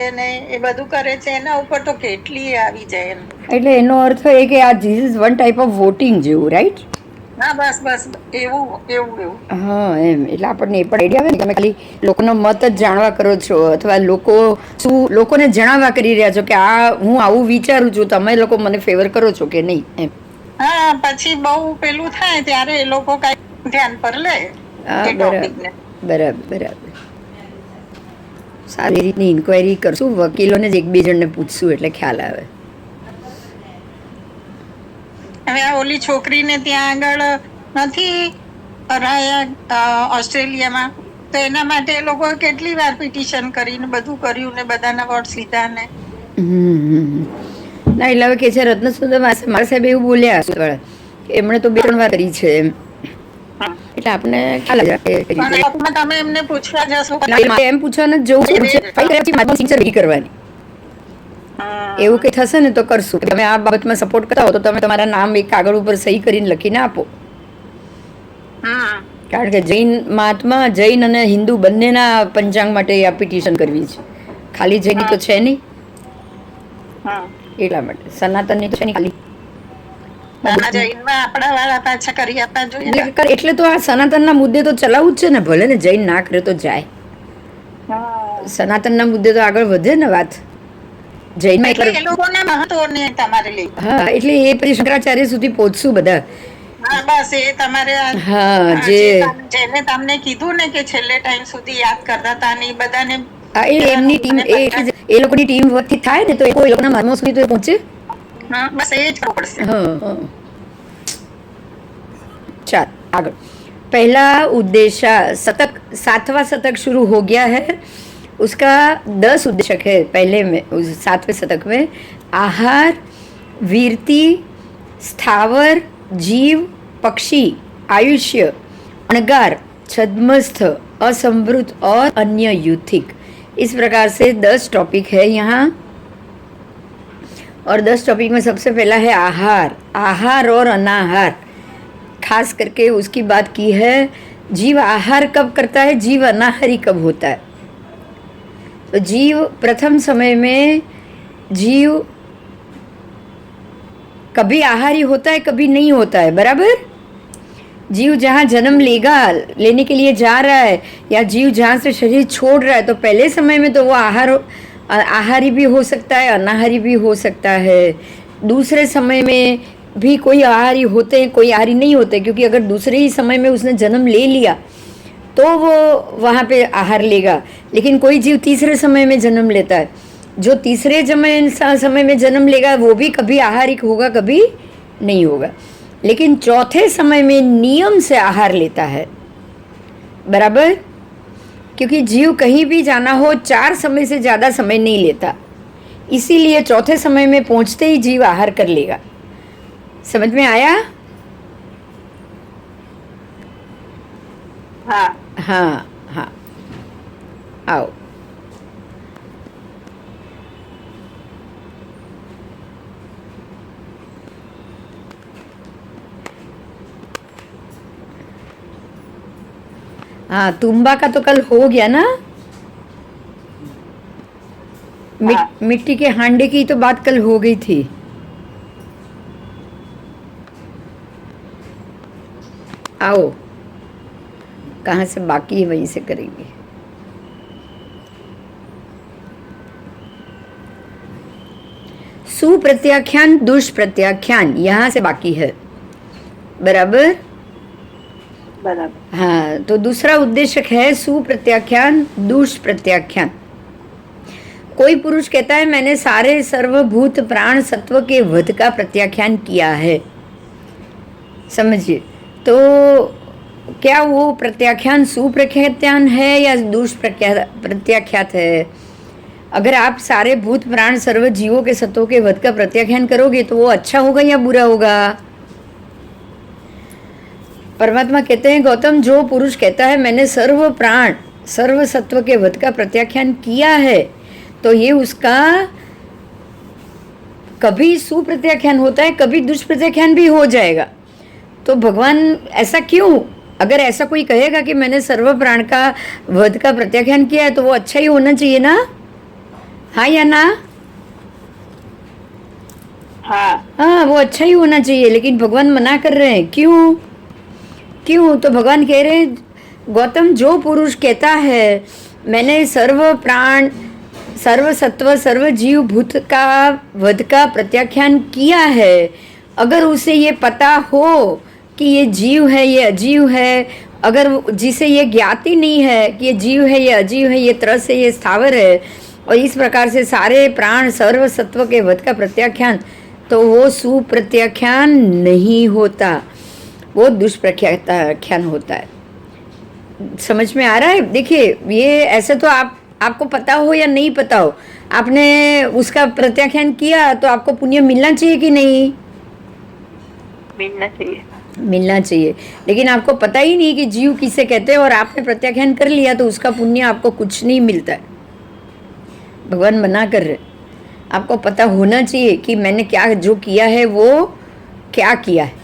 ને એ બધું કરે છે એના ઉપર તો કેટલી આવી જાય એમ. એટલે એનો અર્થ એ કે આ this is one type of voting જેવું, રાઈટ? હા, બસ બસ એવું એવું એવું. હા, એમ. એટલે આપણને એ પણ આઈડિયા આવે ને, તમે ખાલી લોકોનો મત જ જાણવા કરો છો, અથવા લોકો શું લોકોને જણાવવા કરી રહ્યા છો કે આ હું આવું વિચારું છું, તમે લોકો મને ફેવર કરો છો કે નહીં, એમ. હા, પછી બહુ પેલું થાય ત્યારે એ લોકો કઈ ધ્યાન પર લે હા, એ ટોપિક ને. બરાબર બરાબર. સારી રીતની ઇન્ક્વાયરી કરશું, વકીલોને જ એક બે જણને પૂછશું એટલે ખ્યાલ આવે. હવે આ ઓલી છોકરીને ત્યાં આગળ નથી ઓસ્ટ્રેલિયામાં, તો એના માટે એ લોકો કેટલી વાર પિટિશન કરીને બધું કર્યું ને બધાના વોટ્સ લીધા ને. ના, એટલે હવે કે છે રત્નસુંદર મારા સાહેબ એવું બોલ્યા હશે કે એમણે તો બે ત્રણ વાર કરી છે એમ. એટલે આપણે ખ્યાલ આવે. તમે એમને પૂછવા જશો એમ પૂછવાના જવું છે કરવાની. એવું કંઈ થશે ને તો કરશું. તમે આ બાબતમાં સપોર્ટ કરતા હો તો તમે તમારા નામ એક કાગળ ઉપર સહી કરીને લખીને આપો. કારણ કે જૈન મહાત્મા, જૈન અને હિન્દુ બંનેના પંચાંગ માટે આ પિટિશન કરવી છે. ખાલી જૈની તો છે નહીં, એટલા માટે. સનાતનની તો છે નહીં ખાલી. આપણા વાળા પાછા કરી આપવા જોઈએ. એટલે તો આ સનાતનના મુદ્દે તો ચલાવવું જ છે ને, ભલે ને જૈન ના કરે તો જાય. સનાતનના મુદ્દે તો આગળ વધે ને વાત. જૈનમાં એટલે એ લોકોના મહત્વને તમારે લઈ. હા, એટલે એ પછી શંકરાચાર્ય સુધી પહોંચશું બધા. હા, બસ એ તમારે હા, જે જેને તમને કીધું ને કે છેલ્લે ટાઈમ સુધી યાદ કરતા હતા ને એ બધાને એમની ટીમ એ લોકોની ટીમ વર્કથી થાય ને તો એ લોકોના મર્મો સુધી તો પહોંચે. હા, બસ એ જ પડશે. हाँ चल आगे। पहला उद्देश्य शतक 7वां शतक शुरू हो गया है, उसका 10 उद्देशक है पहले में, उस 7वें शतक में। आहार, वीरति, स्थावर, जीव, पक्षी, आयुष्य, अणगार, छद्मस्थ, असंभृत और अन्य युथिक। इस प्रकार से 10 टॉपिक है यहाँ। और 10 टॉपिक में सबसे पहला है आहार। आहार और अनाहार, खास करके उसकी बात की है। जीव आहार कब करता है, जीव अनाहारी कब होता है? तो जीव प्रथम समय में जीव कभी आहारी होता है, कभी नहीं होता है, बराबर? जीव जहाँ जन्म लेने के लिए जा रहा है, या जीव जहाँ से शरीर छोड़ रहा है, तो पहले समय में तो वो आहारी भी हो सकता है, अनाहारी भी हो सकता है। दूसरे समय में भी कोई आहारी होते हैं, कोई आहारी नहीं होते, क्योंकि अगर दूसरे ही समय में उसने जन्म ले लिया तो वो वहाँ पे आहार लेगा। लेकिन कोई जीव तीसरे समय में जन्म लेता है, जो तीसरे समय में जन्म लेगा वो भी कभी आहारिक होगा, कभी नहीं होगा। लेकिन चौथे समय में नियम से आहार लेता है, बराबर? क्योंकि जीव कहीं भी जाना हो 4 समय से ज़्यादा समय नहीं लेता, इसीलिए चौथे समय में पहुँचते ही जीव आहार कर लेगा। समझ में आया? हाँ हाँ हाँ, आओ। हाँ, तुम्बा का तो कल हो गया ना। मिट्टी के हांडे की तो बात कल हो गई थी। आओ, कहाँ से बाकी है वहीं से करेंगे। सुप्रत्याख्यान, दुष्प्रत्याख्यान, यहाँ से बाकी है, बराबर? बराबर। हाँ, तो दूसरा उद्देश्य है सुप्रत्याख्यान, दुष्प्रत्याख्यान। कोई पुरुष कहता है मैंने सारे सर्वभूत प्राण सत्व के वध का प्रत्याख्यान किया है, समझिए। तो क्या वो प्रत्याख्यान सुप्रत्याख्यान है या दुष्प्रत्याख्यात है? अगर आप सारे भूत प्राण सर्व जीवों के सत्वों के वध का प्रत्याख्यान करोगे तो वो अच्छा होगा या बुरा होगा? परमात्मा कहते हैं गौतम, जो पुरुष कहता है मैंने सर्व प्राण सर्व सत्व के वध का प्रत्याख्यान किया है, तो ये उसका कभी सुप्रत्याख्यान होता है, कभी दुष्प्रत्याख्यान भी हो जाएगा। तो भगवान ऐसा क्यों? अगर ऐसा कोई कहेगा कि मैंने सर्व प्राण का वध का प्रत्याख्यान किया है तो वो अच्छा ही होना चाहिए ना। हाँ या ना? हाँ हाँ, वो अच्छा ही होना चाहिए, लेकिन भगवान मना कर रहे हैं। क्यों? क्यों? तो भगवान कह रहे हैं, गौतम, जो पुरुष कहता है मैंने सर्व प्राण, सर्व सत्व, सर्व जीव भूत का वध का प्रत्याख्यान किया है, अगर उसे ये पता हो कि ये जीव है, ये अजीव है, अगर जिसे ये ज्ञाति नहीं है कि ये जीव है, ये अजीव है, ये त्रस है, ये स्थावर है, और इस प्रकार से सारे प्राण सर्व सत्व के वध का प्रत्याख्यान, तो वो सुप्रत्याख्यान नहीं होता, वो दुष्प्रत्याख्यान होता है। समझ में आ रहा है? देखिए, ये ऐसे तो आपको पता हो या नहीं पता हो, आपने उसका प्रत्याख्यान किया तो आपको पुण्य मिलना चाहिए कि नहीं? मिलना चाहिए। मिलना चाहिए। लेकिन आपको पता ही नहीं कि जीव किसे कहते हैं, और आपने प्रत्याख्यान कर लिया तो उसका पुण्य आपको कुछ नहीं मिलता है। भगवान मना कर रहे, आपको पता होना चाहिए कि मैंने क्या जो किया है वो क्या किया है।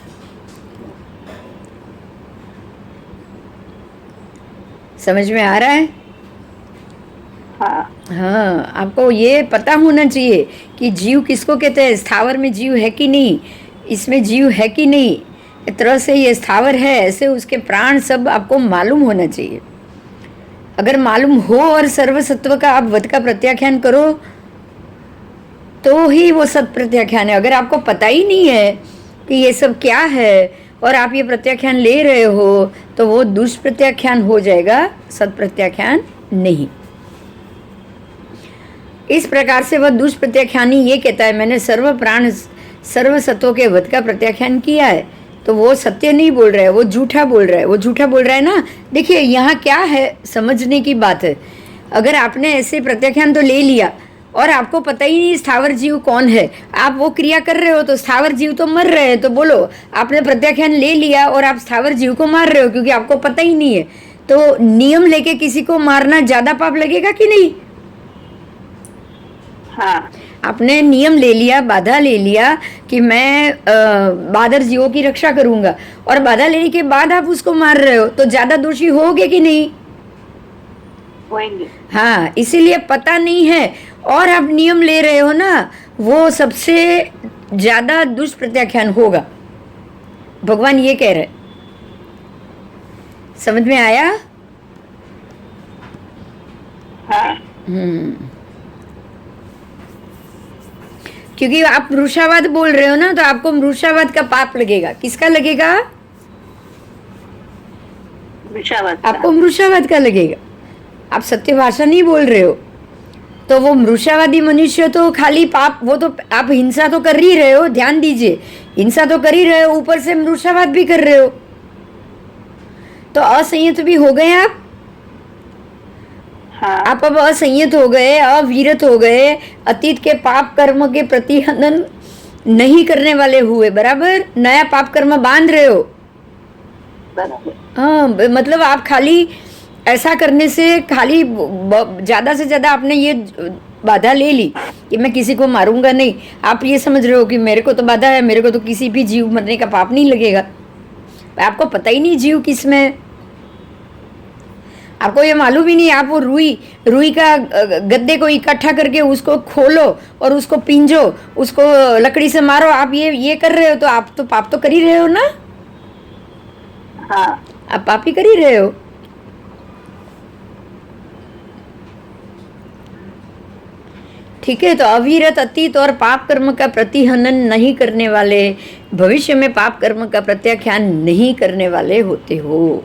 समझ में आ रहा है? हाँ, आपको ये पता होना चाहिए कि जीव किसको कहते हैं, स्थावर में जीव है कि नहीं, इसमें जीव है कि नहीं, इस तरह से ये स्थावर है, ऐसे उसके प्राण सब आपको मालूम होना चाहिए। अगर मालूम हो और सर्वसत्व का आप वध का प्रत्याख्यान करो तो ही वो सत प्रत्याख्यान है। अगर आपको पता ही नहीं है कि ये सब क्या है और आप ये प्रत्याख्यान ले रहे हो तो वो दुष्प्रत्याख्यान हो जाएगा, सत प्रत्याख्यान नहीं। इस प्रकार से वह दुष्प्रत्याख्यानी ये कहता है मैंने सर्व प्राण सर्व सत्वों के वध का प्रत्याख्यान किया है, तो वो सत्य नहीं बोल रहा है, वो झूठा बोल रहा है। वो झूठा बोल रहा है ना। देखिए यहाँ क्या है, समझने की बात है। अगर आपने ऐसे प्रत्याख्यान तो ले लिया और आपको पता ही नहीं स्थावर जीव कौन है, आप वो क्रिया कर रहे हो तो स्थावर जीव तो मर रहे हैं, तो बोलो आपने प्रत्याख्यान ले लिया और आप स्थावर जीव को मार रहे हो क्योंकि आपको पता ही नहीं है। तो नियम लेके किसी को मारना ज्यादा पाप लगेगा कि नहीं? हाँ, आपने नियम ले लिया, बाधा ले लिया कि मैं बादर जीवों की रक्षा करूंगा, और बाधा लेने के बाद आप उसको मार रहे हो, तो ज्यादा दोषी होगे कि नहीं? होंगे। हाँ, इसीलिए पता नहीं है और आप नियम ले रहे हो ना, वो सबसे ज्यादा दुष्प्रत्याख्यान होगा। भगवान ये कह रहे, समझ में आया? हाँ, क्योंकि आप मृषावाद बोल रहे हो ना, तो आपको मृषावाद का पाप लगेगा। किसका लगेगा? विषावत का। आपको मृषावाद का लगेगा। आप सत्य भाषा नहीं बोल रहे हो, तो वो मृषावादी मनुष्य तो खाली पाप, वो तो आप हिंसा तो कर ही रहे हो, ध्यान दीजिए, हिंसा तो कर ही रहे हो, ऊपर से मृषावाद भी कर रहे हो, तो असंयत भी हो गए आप। हाँ, आप अब असंयत हो गए, अवीरत हो गए, अतीत के पाप कर्म के प्रतिहनन नहीं करने वाले हुए, बराबर? नया पाप कर्म बांध रहे हो। बराबर। हाँ, मतलब आप खाली ऐसा करने से खाली ज्यादा से ज्यादा आपने ये बाधा ले ली कि मैं किसी को मारूंगा नहीं। आप ये समझ रहे हो कि मेरे को तो बाधा है, मेरे को तो किसी भी जीव मरने का पाप नहीं लगेगा। आपको पता ही नहीं जीव किसमें है, आपको ये मालूम ही नहीं। आप वो रुई का गद्दे को इकट्ठा करके उसको खोलो और उसको पिंजो, उसको लकड़ी से मारो, आप ये कर रहे हो, तो आप तो पाप तो कर ही रहे हो ना। हाँ, आप पाप ही कर ही रहे हो। ठीक है, तो अविरत अतीत और पाप कर्म का प्रतिहनन नहीं करने वाले, भविष्य में पाप कर्म का प्रत्याख्यान नहीं करने वाले होते हो,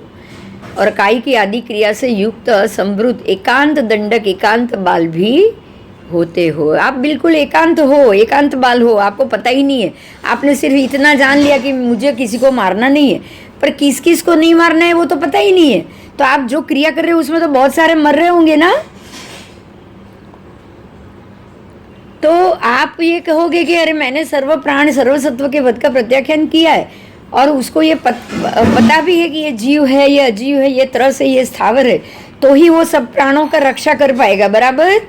और काई की आदि क्रिया से युक्त संवृत एकांत दंडक एकांत बाल भी होते हो। आप बिल्कुल एकांत हो, एकांत बाल हो, आपको पता ही नहीं है। आपने सिर्फ इतना जान लिया कि मुझे किसी को मारना नहीं है, पर किस किस को नहीं मारना है वो तो पता ही नहीं है। तो आप जो क्रिया कर रहे हो उसमें तो बहुत सारे मर रहे होंगे ना। तो आप ये कहोगे कि अरे मैंने सर्व प्राण सर्व सत्व के वध का प्रत्याख्यान किया है, और उसको ये पता भी है कि ये जीव है, ये अजीव है, ये त्रस है, ये स्थावर है, तो ही वो सब प्राणों का रक्षा कर पाएगा, बराबर?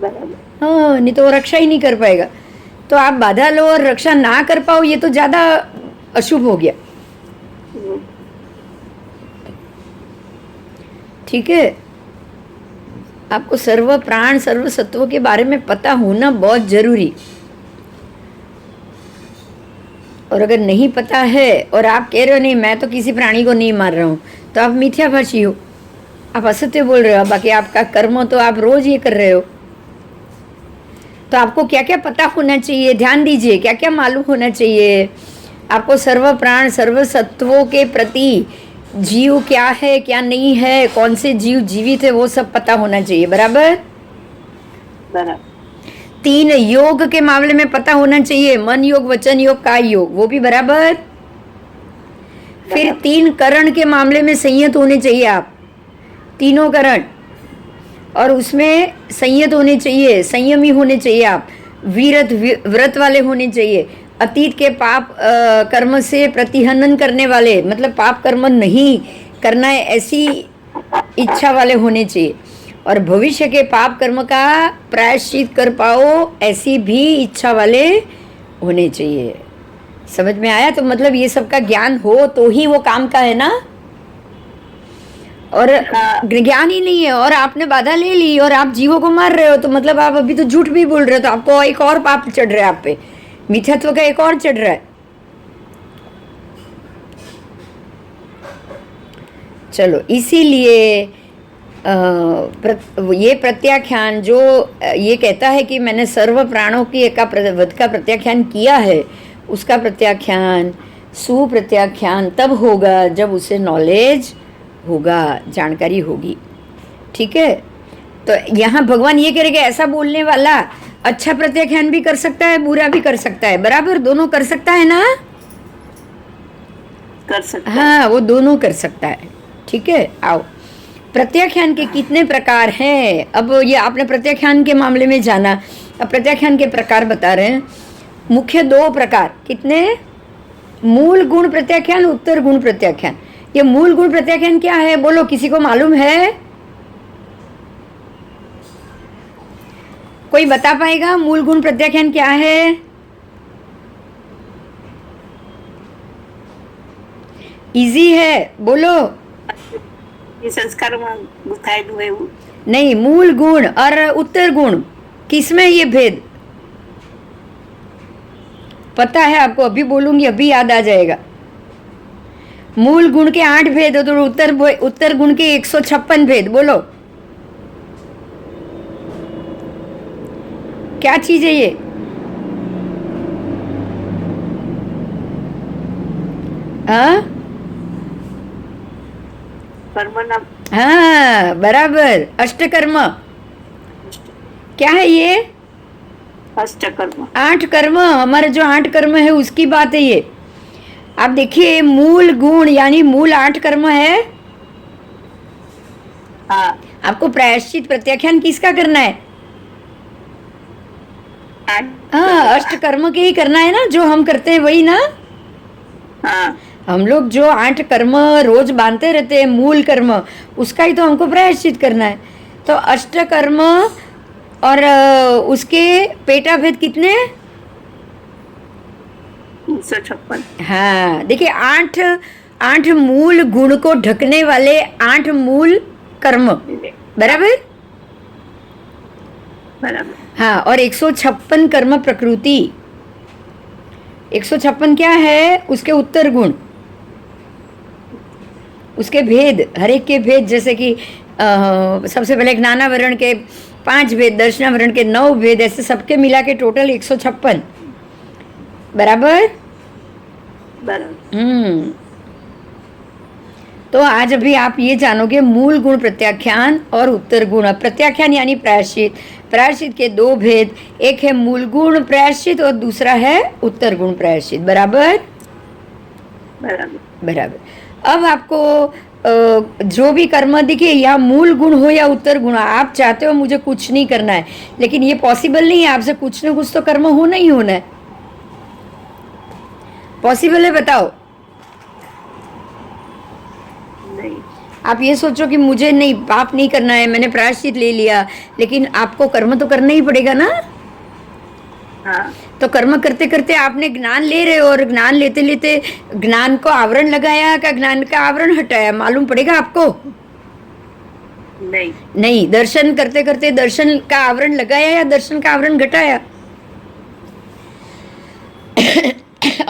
बराबर। हाँ, नहीं तो वो रक्षा ही नहीं कर पाएगा। तो आप बाधा लो और रक्षा ना कर पाओ, ये तो ज्यादा अशुभ हो गया। ठीक है, आपको सर्व प्राण सर्व सत्वों के बारे में पता होना बहुत जरूरी। और अगर नहीं पता है और आप कह रहे हो नहीं मैं तो किसी प्राणी को नहीं मार रहा हूँ, तो आप मिथ्याभाषी हो, आप असत्य बोल रहे हो। बाकी आपका कर्म तो आप रोज ये कर रहे हो। तो आपको क्या क्या पता होना चाहिए, ध्यान दीजिए, क्या क्या मालूम होना चाहिए आपको। सर्व प्राण सर्व सत्वों के प्रति जीव क्या है क्या नहीं है, कौन से जीव जीवित है, वो सब पता होना चाहिए। बराबर। बराबर। 3 योग के मामले में पता होना चाहिए, मन योग, वचन योग, काय योग, वो भी बराबर। फिर 3 करण के मामले में संयत होने चाहिए आप, तीनों करण, और उसमें संयत होने चाहिए, संयमी होने चाहिए आप, व्रत वाले होने चाहिए, अतीत के पाप कर्म से प्रतिहनन करने वाले, मतलब पाप कर्म नहीं करना है ऐसी इच्छा वाले होने चाहिए, और भविष्य के पाप कर्म का प्रायश्चित कर पाओ ऐसी भी इच्छा वाले होने चाहिए। समझ में आया? तो मतलब ये सब का ज्ञान हो तो ही वो काम का है ना। और ज्ञान ही नहीं है और आपने बाधा ले ली और आप जीवों को मार रहे हो, तो मतलब आप अभी तो झूठ भी बोल रहे हो, तो आपको एक और पाप चढ़ रहा है आप पे, मिथ्यात्व का एक और चढ़ रहा है। चलो, इसीलिए ये प्रत्याख्यान जो ये कहता है कि मैंने सर्व प्राणों की वध का प्रत्याख्यान किया है, उसका प्रत्याख्यान सुप्रत्याख्यान तब होगा जब उसे नॉलेज होगा, जानकारी होगी। ठीक है? तो यहाँ भगवान ये कह रहे कि ऐसा बोलने वाला अच्छा प्रत्याख्यान भी कर सकता है, बुरा भी कर सकता है। बराबर, दोनों कर सकता है ना? कर सकता है। हाँ, वो दोनों कर सकता है। ठीक है, आओ प्रत्याख्यान के कितने प्रकार हैं। अब ये आपने प्रत्याख्यान के मामले में जाना, अब प्रत्याख्यान के प्रकार बता रहे हैं। मुख्य 2 प्रकार, कितने? मूल गुण प्रत्याख्यान, उत्तर गुण प्रत्याख्यान। ये मूल गुण प्रत्याख्यान क्या है बोलो, किसी को मालूम है? कोई बता पाएगा मूल गुण प्रत्याख्यान क्या है? इजी है, बोलो। ये संस्कार में गुथाएलू है वो। नहीं, मूल गुण और उत्तर गुण किसमें ये भेद पता है आपको? अभी बोलूंगी, अभी याद आ जाएगा। मूल गुण के 8 भेद हो तो उत्तर गुण के 156 भेद। बोलो क्या चीज है ये? हाँ हाँ, बराबर, अष्टकर्म। क्या है ये? अष्टकर्म, 8 कर्म। हमारे जो 8 कर्म है उसकी बात है ये। आप देखिए, मूल गुण यानी मूल 8 कर्म है। हाँ। आपको प्रायश्चित प्रत्याख्यान किसका करना है? हाँ, अष्टकर्म के ही करना है ना, जो हम करते हैं वही ना। हाँ। हम लोग जो 8 कर्म रोज बांधते रहते हैं, मूल कर्म, उसका ही तो हमको प्रायश्चित करना है। तो अष्टकर्म और उसके पेटा भेद कितने? 356। हाँ, देखिए, 8 मूल गुण को ढकने वाले 8 मूल कर्म। बराबर। बराबर। हाँ, और 156 कर्म प्रकृति। 156 क्या है? उसके उत्तर गुण, उसके भेद, हर एक के भेद। जैसे कि सबसे पहले ज्ञानावरण के 5 भेद, दर्शनावरण के 9 भेद, ऐसे सबके मिला के टोटल 156। बराबर। तो आज अभी आप ये जानोगे मूल गुण प्रत्याख्यान और उत्तर गुण। प्रत्याख्यान यानी प्रायश्चित, प्रायश्चित के 2 भेद, एक है मूल गुण प्रायश्चित और दूसरा है उत्तर गुण प्रायश्चित। बराबर। बराबर। अब आपको जो भी कर्म दिखे, या मूल गुण हो या उत्तर गुण, आप चाहते हो मुझे कुछ नहीं करना है, लेकिन ये पॉसिबल नहीं है, आपसे कुछ ना कुछ तो कर्म होना ही होना है। पॉसिबल है? बताओ। नहीं। आप ये सोचो कि मुझे नहीं, पाप नहीं करना है, मैंने प्रायश्चित ले लिया, लेकिन आपको कर्म तो करना ही पड़ेगा ना। हाँ। तो कर्म करते करते आपने ज्ञान ले रहे हो, और ज्ञान लेते लेते ज्ञान को आवरण लगाया का ज्ञान का आवरण हटाया, मालूम पड़ेगा आपको। नहीं। नहीं। दर्शन करते करते दर्शन का आवरण लगाया या दर्शन का आवरण घटाया?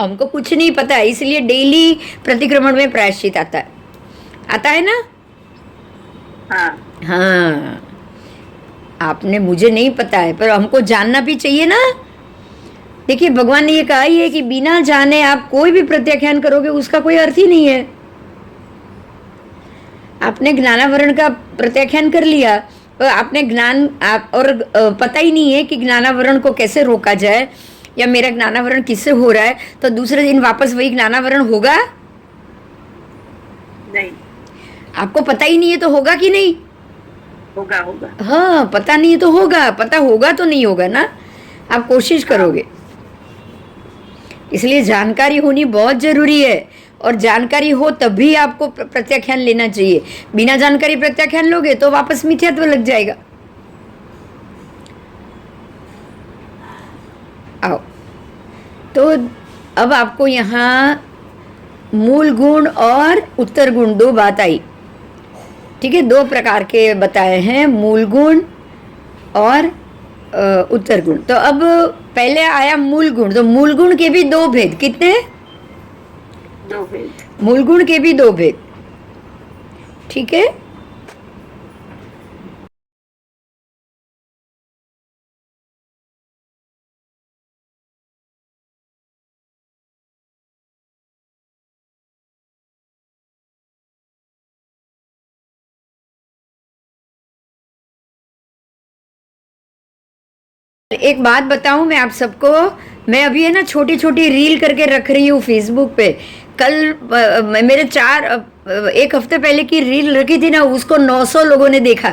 हमको कुछ नहीं पता है, इसलिए डेली प्रतिक्रमण में प्रायश्चित आता है ना? हाँ। हाँ, आपने, मुझे नहीं पता है, पर हमको जानना भी चाहिए ना। देखिए, भगवान ने ये कहा ही है कि बिना जाने आप कोई भी प्रत्याख्यान करोगे उसका कोई अर्थ ही नहीं है। आपने ज्ञानावरण का प्रत्याख्यान कर लिया, तो आपने और पता ही नहीं है कि ज्ञानावरण को कैसे रोका जाए या मेरा ज्ञानावरण किससे हो रहा है, तो दूसरे दिन वापस वही ज्ञानावरण होगा? नहीं। आपको पता ही नहीं है तो होगा कि नहीं? होगा होगा। हाँ, पता नहीं है तो होगा, पता होगा तो नहीं होगा ना, आप कोशिश करोगे। इसलिए जानकारी होनी बहुत जरूरी है, और जानकारी हो तभी आपको प्रत्याख्यान लेना चाहिए। बिना जानकारी प्रत्याख्यान लोगे तो वापस मिथ्यात्व लग जाएगा। आओ, तो अब आपको यहाँ मूल गुण और उत्तर गुण दो बात आई, ठीक है? दो प्रकार के बताए हैं, मूल गुण और उत्तर गुण। तो अब पहले आया मूल गुण, तो मूल गुण के भी दो भेद। कितने? दो भेद। मूल गुण के भी दो भेद, ठीक है? एक बात बताऊं मैं आप सबको, मैं अभी है ना छोटी छोटी रील करके रख रही हूँ फेसबुक पे। कल मेरे एक हफ्ते पहले की रील रखी थी ना, उसको 900 लोगों ने देखा।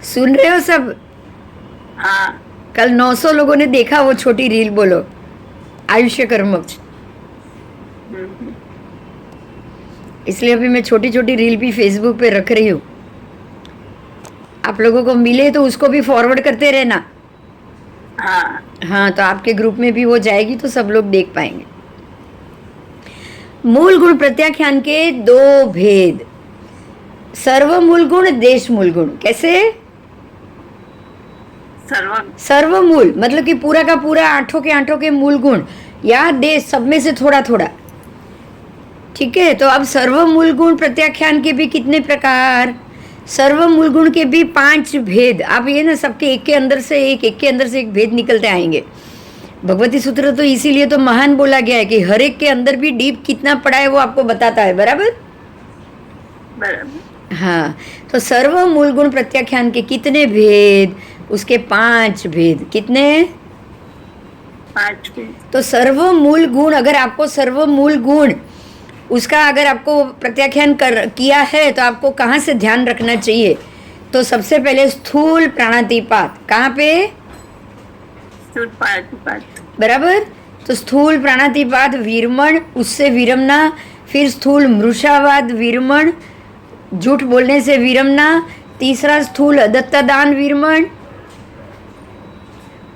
सुन रहे हो सब? हाँ। कल 900 लोगों ने देखा वो छोटी रील। बोलो, आयुष्य कर्म। इसलिए अभी मैं छोटी छोटी रील भी फेसबुक पे रख रही हूँ। आप लोगों को मिले तो उसको भी फॉरवर्ड करते रहना। हाँ। हाँ, तो आपके ग्रुप में भी वो जाएगी तो सब लोग देख पाएंगे। मूल गुण प्रत्याख्यान के दो भेद, सर्व मूल गुण, देश मूल गुण। कैसे? सर्व मूल मतलब कि पूरा का पूरा आठों के मूल गुण, या देश, सब में से थोड़ा थोड़ा, ठीक है? तो अब सर्व मूल गुण प्रत्याख्यान के भी कितने प्रकार? सर्व मूल गुण के भी 5 भेद। आप ये ना, सबके एक के अंदर से एक भेद निकलते आएंगे। भगवती सूत्र तो इसीलिए तो महान बोला गया है कि हर एक के अंदर भी डीप कितना पड़ा है वो आपको बताता है। बराबर? बराबर। हाँ, तो सर्व मूल गुण प्रत्याख्यान के कितने भेद? उसके 5 भेद। कितने? 5 भेद। तो सर्व मूल गुण, अगर आपको सर्व मूल गुण उसका अगर आपको प्रत्याख्यान किया है तो आपको कहाँ से ध्यान रखना चाहिए? तो सबसे पहले स्थूल प्राणातिपात। कहाँ पे? स्थूल प्राणातिपात। बराबर? तो स्थूल प्राणातिपात विरमण, उससे विरमना, फिर स्थूल मृषावाद विरमण, झूठ बोलने से विरमना, तीसरा स्थूल अदत्तादान विरमण,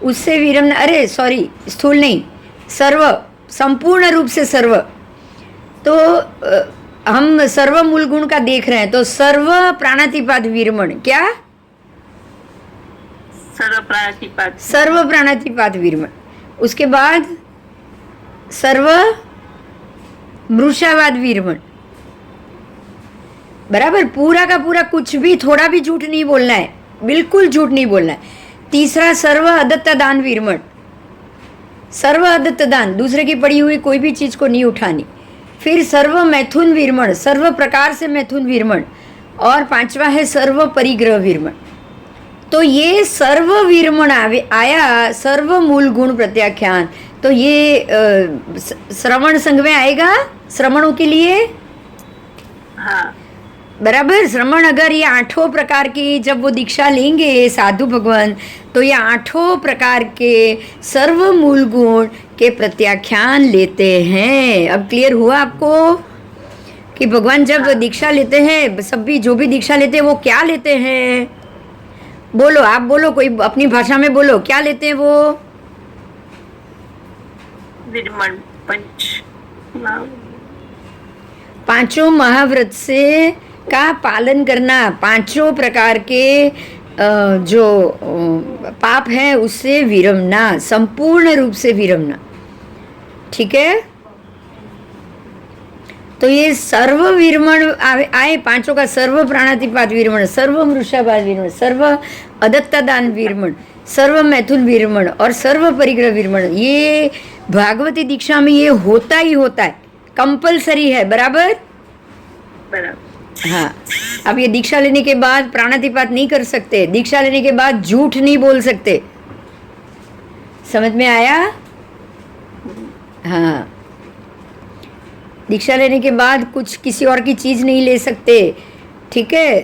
उससे विरमना, अरे सॉरी, स्थूल नहीं, सर्व, संपूर्ण रूप से सर्व। तो हम सर्व मूल गुण का देख रहे हैं, तो सर्व प्राणातिपात विरमण। क्या? सर्व प्राणातिपात विरमण। उसके बाद सर्व मृषावाद विरमण। बराबर? पूरा का पूरा कुछ भी, थोड़ा भी झूठ नहीं बोलना है, बिल्कुल झूठ नहीं बोलना है। तीसरा सर्व अदत्तदान विरमण। सर्व अदत्तदान, दूसरे की पड़ी हुई कोई भी चीज को नहीं उठानी। फिर सर्व मैथुन विरमण, सर्व प्रकार से मैथुन विरमण। और 5वां है सर्व परिग्रह विरमण। तो ये सर्व विरमण आया सर्व मूल गुण प्रत्याख्यान। तो ये श्रवण संघ में आएगा, श्रवणों के लिए। हाँ। बराबर? श्रवण, अगर ये 8 प्रकार की जब वो दीक्षा लेंगे साधु भगवान, तो ये 8 प्रकार के सर्व मूल गुण के प्रत्याख्यान लेते हैं। अब क्लियर हुआ आपको कि भगवान जब दीक्षा लेते हैं, सब भी जो भी दीक्षा लेते हैं वो क्या लेते हैं? बोलो, आप बोलो, कोई अपनी भाषा में बोलो, क्या लेते हैं वो? विरमण, पंच, पांचों महाव्रत से का पालन करना, पांचों प्रकार के जो पाप है उससे विरमना, संपूर्ण रूप से विरमना। ठीक है, तो ये सर्व विरमण आए पांचों का, सर्व प्राणातिपात विरमण, सर्व मृषापात विरमण, सर्व अदत्तादान विरमण, सर्व मैथुन विरमण और सर्व परिग्रह विरमण। ये भागवती दीक्षा में ये होता ही होता है, कंपलसरी है। बराबर? हाँ। अब ये दीक्षा लेने के बाद प्राणातिपात नहीं कर सकते, दीक्षा लेने के बाद झूठ नहीं बोल सकते। समझ में आया? हाँ। दीक्षा लेने के बाद कुछ किसी और की चीज नहीं ले सकते। ठीक है,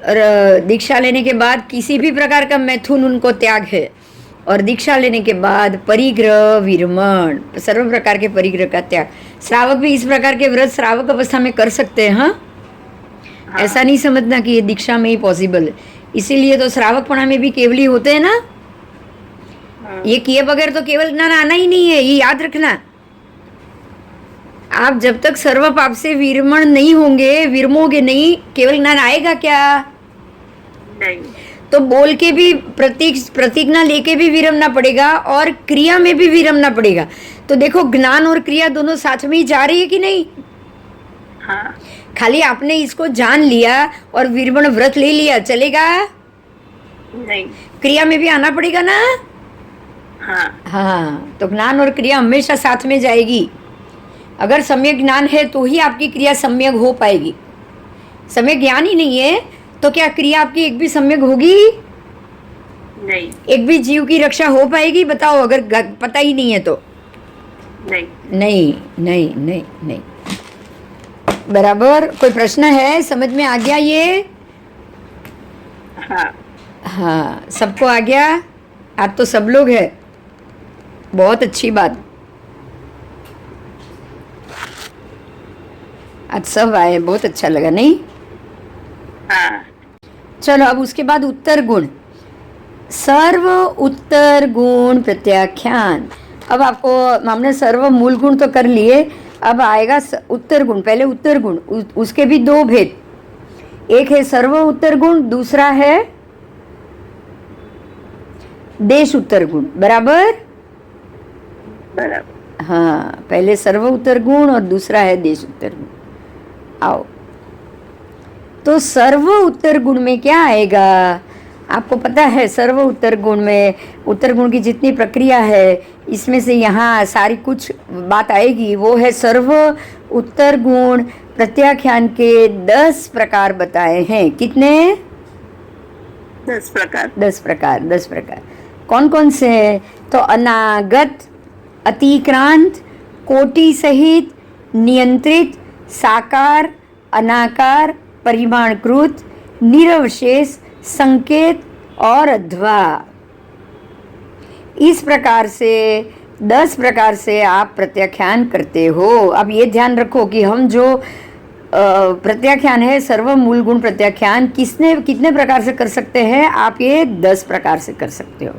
और दीक्षा लेने के बाद किसी भी प्रकार का मैथुन उनको त्याग है। और दीक्षा लेने के बाद परिग्रह विरमण, सर्व प्रकार के परिग्रह का त्याग। श्रावक भी इस प्रकार के व्रत श्रावक अवस्था में कर सकते हैं। हाँ, ऐसा नहीं समझना कि ये दीक्षा में ही पॉसिबल है। इसीलिए तो श्रावकपणा में भी केवली होते हैं ना, ये किए बगैर तो केवल ज्ञान आना ही नहीं है, ये याद रखना। आप जब तक सर्व पाप से विरमण नहीं होंगे, विरमोगे नहीं, केवल ज्ञान आएगा क्या? नहीं। तो बोल के भी प्रतिज्ञा लेके भी विरमना पड़ेगा और क्रिया में भी विरमना पड़ेगा। तो देखो, ज्ञान और क्रिया दोनों साथ में ही जा रही है कि नहीं? हाँ। खाली आपने इसको जान लिया और विरमण व्रत ले लिया, चलेगा? नहीं। क्रिया में भी आना पड़ेगा ना। हाँ। हाँ, तो ज्ञान और क्रिया हमेशा साथ में जाएगी। अगर सम्यक ज्ञान है तो ही आपकी क्रिया सम्यक हो पाएगी। सम्यक ज्ञान ही नहीं है तो क्या क्रिया आपकी एक भी सम्यक होगी? नहीं। एक भी जीव की रक्षा हो पाएगी? बताओ, अगर पता ही नहीं है तो। नहीं। नहीं नहीं नहीं नहीं। बराबर? कोई प्रश्न है? समझ में आ गया ये? हाँ। हाँ, सबको आ गया? आज तो सब लोग है, बहुत अच्छी बात। आज सब आए, बहुत अच्छा लगा नहीं? हाँ। चलो, अब उसके बाद उत्तर गुण, सर्व उत्तर गुण प्रत्याख्यान। अब आपको हमने सर्व मूल गुण तो कर लिए, अब आएगा उत्तर गुण। पहले उत्तर गुण, उसके भी दो भेद, एक है सर्व उत्तर गुण, दूसरा है देश उत्तर गुण। बराबर? बराबर। हाँ, पहले सर्व उत्तर गुण और दूसरा है देश उत्तर गुण। आओ, तो सर्व उत्तर गुण में क्या आएगा? आपको पता है सर्व उत्तर गुण में, उत्तर गुण की जितनी प्रक्रिया है इसमें से यहाँ सारी कुछ बात आएगी। वो है सर्व उत्तर गुण प्रत्याख्यान के 10 प्रकार बताए हैं। कितने? 10 प्रकार। 10 प्रकार। 10 प्रकार कौन कौन से हैं? तो अनागत, अतिक्रांत, कोटि सहित, नियंत्रित, साकार, अनाकार, परिमाणकृत, निरवशेष, संकेत और अध्वा। इस प्रकार से 10 प्रकार से आप प्रत्याख्यान करते हो। अब ये ध्यान रखो कि हम जो प्रत्याख्यान है, सर्व मूल गुण प्रत्याख्यान, कितने प्रकार से कर सकते हैं आप? ये 10 प्रकार से कर सकते हो।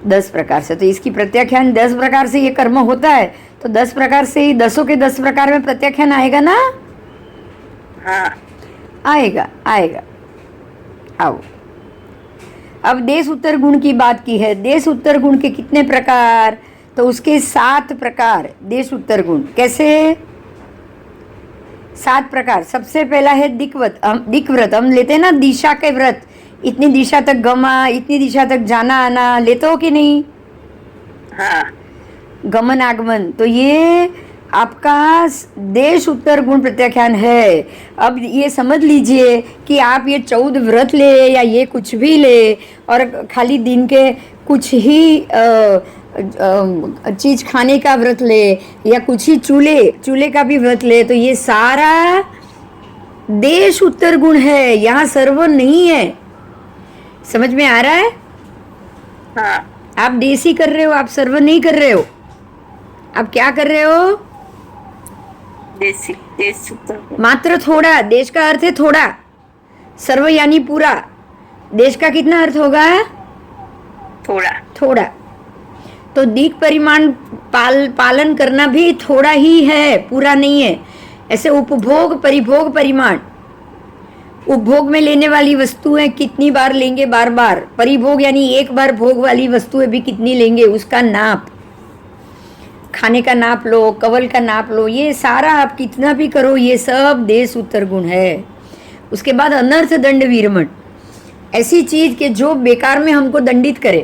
10 प्रकार से। तो इसकी प्रत्याख्यान 10 प्रकार से ये कर्म होता है, तो 10 प्रकार से ही 10 के 10 प्रकार में प्रत्याख्यान आएगा ना? हाँ। आएगा आएगा। आओ, अब देश उत्तर गुण की बात की है। देश उत्तर गुण के कितने प्रकार? तो उसके 7 प्रकार देश उत्तर गुण। कैसे? 7 प्रकार। सबसे पहला है दिक् व्रत। हम लेते हैं ना दिशा के व्रत, इतनी दिशा तक गमा, इतनी दिशा तक जाना आना, लेते हो कि नहीं? हाँ। गमन आगमन, तो ये आपका देश उत्तर गुण प्रत्याख्यान है। अब ये समझ लीजिए कि आप ये 14 व्रत ले या ये कुछ भी ले और खाली दिन के कुछ ही चीज खाने का व्रत ले या कुछ ही चूल्हे का भी व्रत ले, तो ये सारा देश उत्तर गुण है, यहाँ सर्व नहीं है। समझ में आ रहा है? हाँ। आप देसी कर रहे हो, आप सर्व नहीं कर रहे हो। आप क्या कर रहे हो? देश उत्तर। मात्र थोड़ा। देश का अर्थ है थोड़ा, सर्व यानी पूरा। देश का कितना अर्थ होगा? थोड़ा। थोड़ा। तो दिक् परिमाण पालन करना भी थोड़ा ही है, पूरा नहीं है। ऐसे उपभोग परिभोग परिमाण, उपभोग में लेने वाली वस्तुएं कितनी बार लेंगे, बार बार। परिभोग यानी एक बार भोग वाली वस्तुएं भी कितनी लेंगे, उसका नाप। खाने का नाप लो, कवल का नाप लो, ये सारा आप कितना भी करो, ये सब देश उत्तर गुण है। उसके बाद अनर्थ दंड वीरमण, ऐसी चीज के जो बेकार में हमको दंडित करे।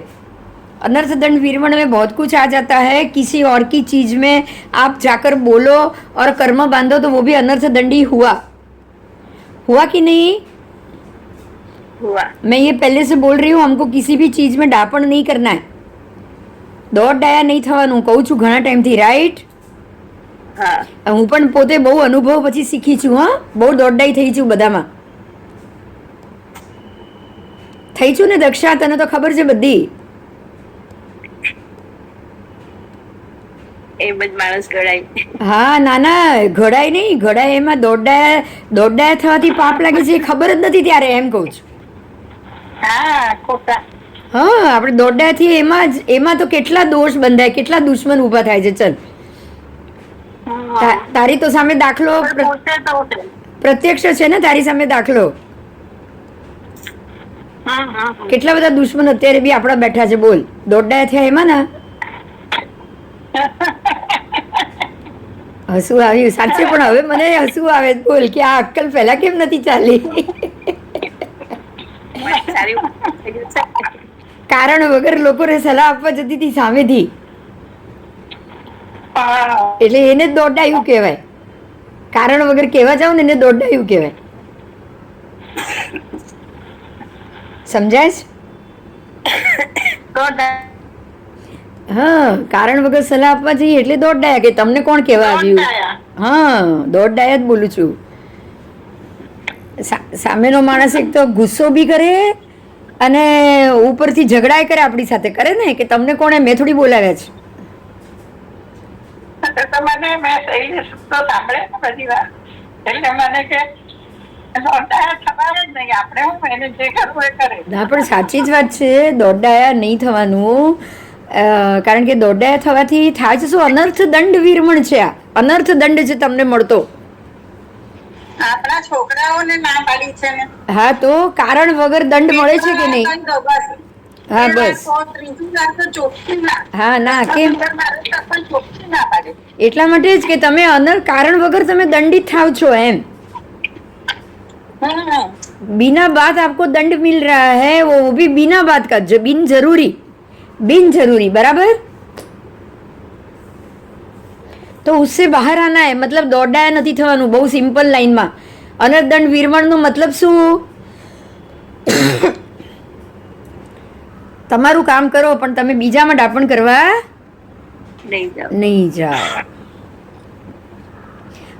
अनर्थ दंड वीरमण में बहुत कुछ आ जाता है। किसी और की चीज में आप जाकर बोलो और कर्म बांधो तो वो भी अनर्थ दंडी हुआ कि नहीं? हुआ। मैं ये पहले से बोल रही हूँ, हमको किसी भी चीज में डापण नहीं करना है, દોડ ડાયા નહીં થવાનું, કહું છું ઘણા ટાઈમથી, રાઈટ? હા. હું પણ પોતે બહુ અનુભવ પછી શીખી છું. હા, બહુ દોડડાઈ થઈ છું બધામાં. થઈ છું ને દક્ષા, તને તો ખબર છે બધી. એમ જ માણસ ઘડાય. હા, ના ના, ઘડાય નહીં, ઘડાય એમાં દોડડાયા થવાથી પાપ લાગે છે એ ખબર જ નથી ત્યારે, એમ કહું છું. હા, ખોટા. હા, આપણે દોડડાથી એમાં તો કેટલા દોષ બંધાય, કેટલા દુશ્મન ઊભા થાય છે. ચલ, તારી તો સામે દાખલો પ્રત્યક્ષ છે ને, તારી સામે દાખલો. કેટલા બધા દુશ્મન અત્યારે બી આપણા બેઠા છે, બોલ. દોડડાયા થયા એમાં ના હસવું આવ્યું સાચે, પણ હવે મને હસવું આવે, બોલ કે આ અક્કલ પહેલા કેમ નથી ચાલી? કારણ વગર લોકોને સલાહ આપવા જતી હતી સામેથી, એટલે એને દોડાયું કહેવાય. કારણ વગર કહેવા જાવ ને એને દોડાયું કહેવાય. સમજાય છે? હા, કારણ વગર સલાહ આપવા જઈએ એટલે દોડાયા, કે તમને કોણ કહેવા આવ્યું? હા, દોડાયા જ બોલું છું. સામેનો માણસ એક તો ગુસ્સો બી કરે અને ઉપરથી ઝઘડાય કરે આપણી સાથે, કરે ને કે તમને કોણે, મેં થોડી બોલાવ્યા છે. ના, પણ સાચી જ વાત છે, દોડાયા નહીં થવાનું. કારણ કે દોડાયા થવાથી થાય છે શું? અનર્થ દંડ વીરમણ છે. આ અનર્થ દંડ છે તમને મળતો. આપણા છોકરાઓને ના પાડી છે ને. હા, તો કારણ વગર દંડ મળે છે કે નહીં? હા, બસ. હા, ના, કેમ? એટલા માટે જ કે તમે કારણ વગર તમે દંડિત થાવ છો, એમ. बिना बात आपको दंड मिल रहा है, वो भी बिना बात का, जो बिन जरूरी, बराबर? तो उससे બહાર આના है, मतलब દોડાયા નથી થવાનું. બહુ સિમ્પલ લાઈનમાં અનર્થ દંડ વીરમણ નો મતલબ શું? તમારું કામ કરો પણ તમે બીજામાં ડાપણ કરવા नहीं जाओ.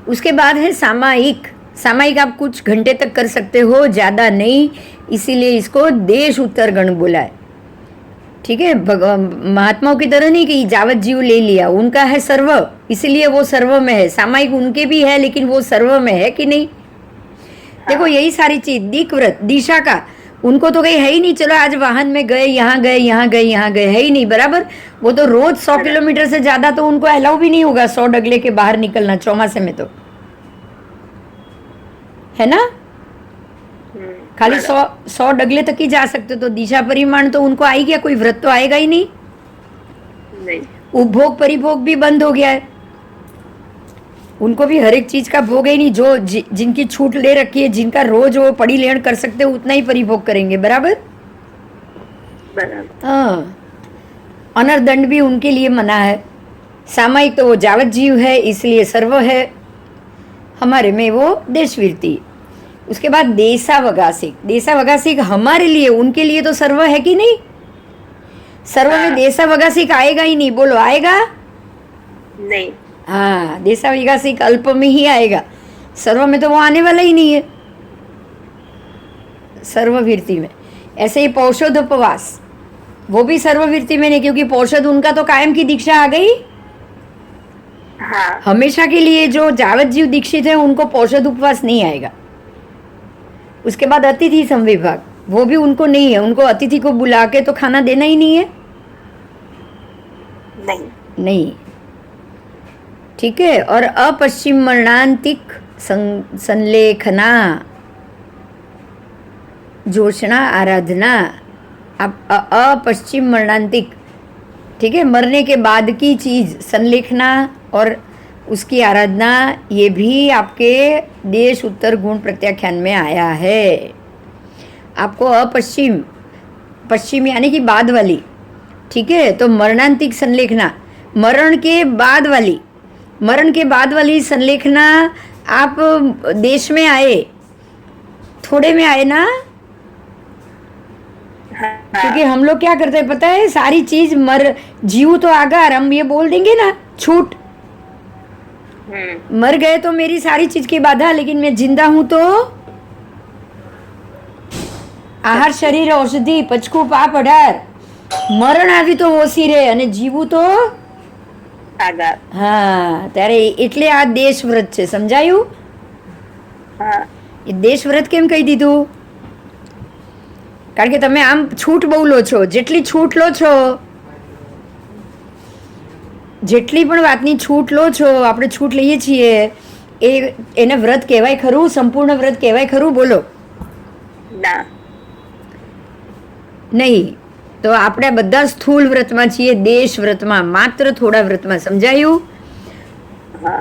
उसके बाद है सामायिक. सामायिक आप कुछ घंटे तक कर सकते हो, ज्यादा नहीं, इसीलिए इसको देश उत्तर गण बोला है. ठीक है, महात्माओं की तरह नहीं कि जावत जीव ले लिया, उनका है सर्व, इसलिए वो सर्व में है. सामायिक उनके भी है लेकिन वो सर्व में है कि नहीं? देखो यही सारी चीज, दिक्व्रत, दिशा का, उनको तो कहीं है ही नहीं, चलो आज वाहन में गए, यहाँ गए, यहाँ गए, यहाँ गए, है ही नहीं, बराबर? वो तो रोज 100 किलोमीटर से ज्यादा तो उनको अलाउ भी नहीं होगा 100 डगले के बाहर निकलना चौमासे में, तो है ना? खाली 100 डगले तक ही जा सकते, तो दिशा परिमाण तो उनको आई गया, कोई व्रत तो आएगा ही नहीं. उपभोग परिभोग भी बंद हो गया है, उनको भी हर एक चीज का भोग ही नहीं. जो जिनकी छूट ले रखी है, जिनका रोज वो पड़ी लेण कर सकते हो, उतना ही परिभोग करेंगे, बराबर? हाँ, अनर्थ दंड भी उनके लिए मना है. सामायिक तो वो जावत जीव है, इसलिए सर्व है. हमारे में वो देशवीरती. उसके बाद देशावगासिक. देशावगासिक हमारे लिए, उनके लिए तो सर्व है कि नहीं? सर्व में देशावगासिक आएगा ही नहीं, बोलो आएगा? नहीं. हाँ, देशावगासिक अल्प में ही आएगा, सर्व में तो वो आने वाला ही नहीं है, सर्ववीरती में. ऐसे ही पौषध उपवास, वो भी सर्ववीरती में नहीं, क्योंकि पौषध उनका तो कायम की दीक्षा आ गई. हाँ. हमेशा के लिए जो जावत जीव दीक्षित है उनको पौषध उपवास नहीं आएगा. उसके बाद अतिथि संविभाग, वो भी उनको नहीं है, उनको अतिथि को बुला के तो खाना देना ही नहीं है. नहीं. ठीक है। और अपश्चिम मरणांतिक संलेखना, जोशना आराधना, आप अपश्चिम मरणांतिक, ठीक है, मरने के बाद की चीज़ संलेखना और उसकी आराधना, ये भी आपके देश उत्तर गुण प्रत्याख्यान में आया है। आपको अपश्चिम, पश्चिम यानी कि बाद वाली, ठीक है, तो मरणांतिक संलेखना, मरण के बाद वाली, मरण के बाद वाली संलेखना आप देश में आए, थोड़े में आए ना, हाँ, क्योंकि हम लोग क्या करते हैं पता है, सारी चीज जीव तो आगार, हम ये बोल देंगे ना, छूट, मर गए तो मेरी सारी चीज की बाधा, लेकिन मैं जिंदा हूं तो આહાર શરીર ઔષધિ પચકું પાપ 18, મરણ આવી તો ઓછી રહે અને જીવું તો આગાર. હા, ત્યારે એટલે આ દેશ વ્રત છે, સમજાયું? હા, એ દેશ વ્રત કેમ કહી દીધું? કારણ કે તમે આમ છૂટ બહુ લો છો, જેટલી છૂટ લો છો, જેટલી પણ વાતની છૂટ લો છો, આપણે છૂટ લઈએ છીએ, એને વ્રત કહેવાય ખરું? સંપૂર્ણ વ્રત કહેવાય ખરું? બોલો. ના. નહીં તો આપણે બધા સ્થૂળ વ્રતમાં છીએ, દેશ વ્રતમાં, માત્ર થોડા વ્રતમાં. સમજાયું?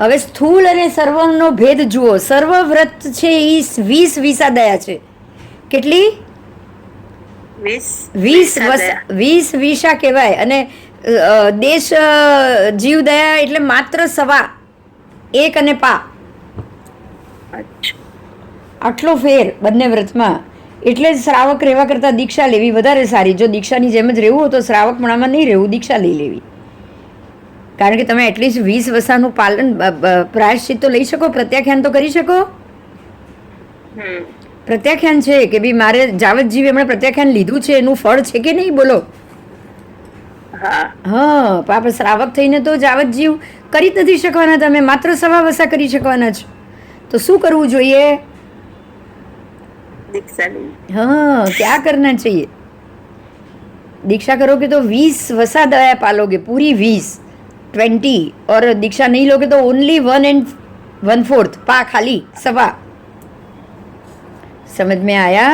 હવે સ્થૂળ અને સર્વનો ભેદ જુઓ. સર્વ વ્રત છે એ 20 વિસા દયા છે. કેટલી? 20 વિસા કહેવાય. અને દેશ જીવ દયા એટલે માત્ર 1.25 અને પા, આટલો ફેર બંને વ્રતમાં. એટલે જ શ્રાવક રહેવા કરતાં દીક્ષા લેવી વધારે સારી. જો દીક્ષાની જેમ જ રહેવું હોય તો શ્રાવકપણામાં નહીં રહેવું, દીક્ષા લઈ લેવી. કારણ કે તમે એટલીસ્ટ 20 વસાનું પાલન, પ્રાયશ્ચિત તો લઈ શકો, પ્રત્યાખ્યાન તો કરી શકો. પ્રત્યાખ્યાન છે કે ભાઈ મારે જાવત જીવ એમણે પ્રત્યાખ્યાન લીધું છે, એનું ફળ છે કે નહીં? બોલો. હા, આપણે શ્રાવક થઈને તો જાવત જીવ કરી જ નથી શકવાના. તમે માત્ર 1.25 વસા કરી શકવાના છો. તો શું કરવું જોઈએ? दीक्षा ली. हाँ, क्या करना चाहिए? दीक्षा करोगे तो 20 वसा दया पालोगे, पूरी 20, और दीक्षा नहीं लोगे तो ओनली 1 and 1/4 पा, खाली 1.25. समझ में आया?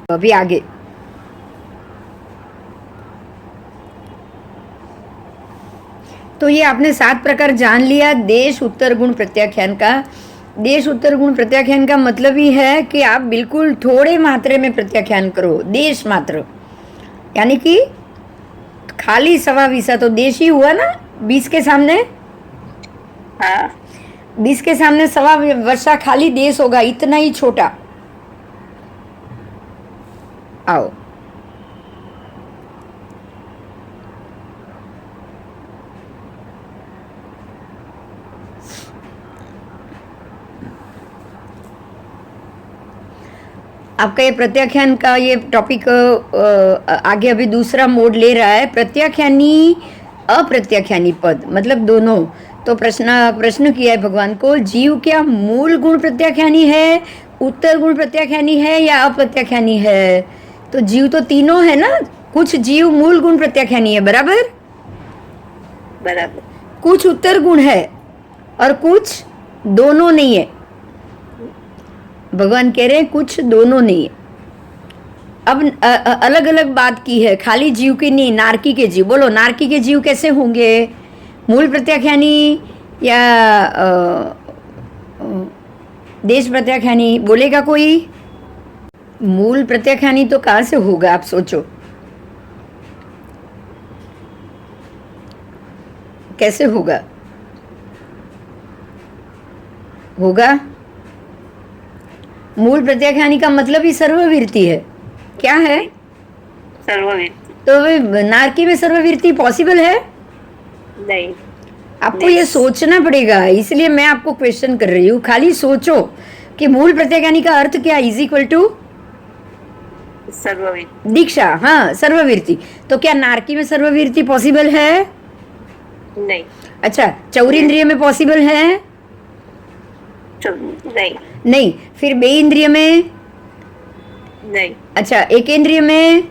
अभी आगे. तो ये आपने 7 प्रकार जान लिया देश उत्तर गुण प्रत्याख्यान का. देश उत्तर गुण प्रत्याख्यान का मतलब ही है कि आप बिल्कुल थोड़े मात्रे में प्रत्याख्यान करो, देश मात्र, यानी कि खाली 1.25 विसा तो देश ही हुआ ना 20 के सामने. हाँ, 20 के सामने 1.25 वर्षा खाली देश होगा, इतना ही छोटा. आओ. आपका ये प्रत्याख्यान का ये टॉपिक आगे अभी दूसरा मोड ले रहा है. प्रत्याख्यानी अप्रत्याख्यानी पद, मतलब दोनों. तो प्रश्न किया है भगवान को, जीव क्या मूल गुण प्रत्याख्यानी है, उत्तर गुण प्रत्याख्यानी है या अप्रत्याख्यानी है? तो जीव तो तीनों है ना. कुछ जीव मूल गुण प्रत्याख्यानी है, बराबर, बराबर. कुछ उत्तर गुण है और कुछ दोनों नहीं है. भगवान कह रहे हैं कुछ दोनों नहीं है. अब अलग अलग बात की है, खाली जीव की नहीं, नारकी के जीव. बोलो, नारकी के जीव कैसे होंगे? मूल प्रत्याख्यानी या देश प्रत्याख्यानी? बोलेगा कोई? मूल प्रत्याख्यानी तो कहाँ से होगा, आप सोचो. कैसे होगा? मूल प्रत्याख्यानी का मतलब ही सर्ववीरती है. क्या है? सर्ववीरती. तो नारकी में सर्ववीरती पॉसिबल है? नहीं. आपको ये सोचना पड़ेगा, इसलिए मैं आपको क्वेश्चन कर रही हूँ. खाली सोचो कि मूल प्रत्याख्यानी का अर्थ क्या, इज इक्वल टू सर्ववीरती. दीक्षा. हाँ, सर्ववीरती. तो क्या नारकी में सर्ववीरती पॉसिबल है? नहीं. अच्छा, चौरिंद्रिय में पॉसिबल है? नहीं. नहीं. फिर बे इंद्रिय में? नहीं. अच्छा, एकेंद्रिय में?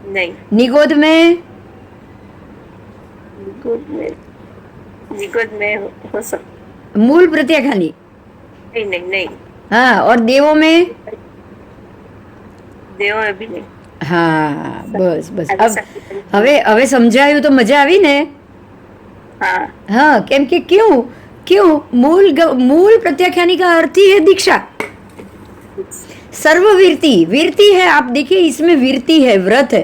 नहीं. निगोद में? निगुण में हो सकता। मूल प्रत्याख्यानी। नहीं नहीं नहीं। हाँ, और देवों में? देव में भी नहीं। હા બસ બસ આવી હવે શકે. હવે હવે સમજાયું તો મજા આવી ને? हाँ हाँ, કેમ કે क्यों क्यों मूल प्रत्याख्यानी का अर्थ ही है दीक्षा, सर्ववीरती। वीरती है, आप देखिए इसमें वीरती है, व्रत है,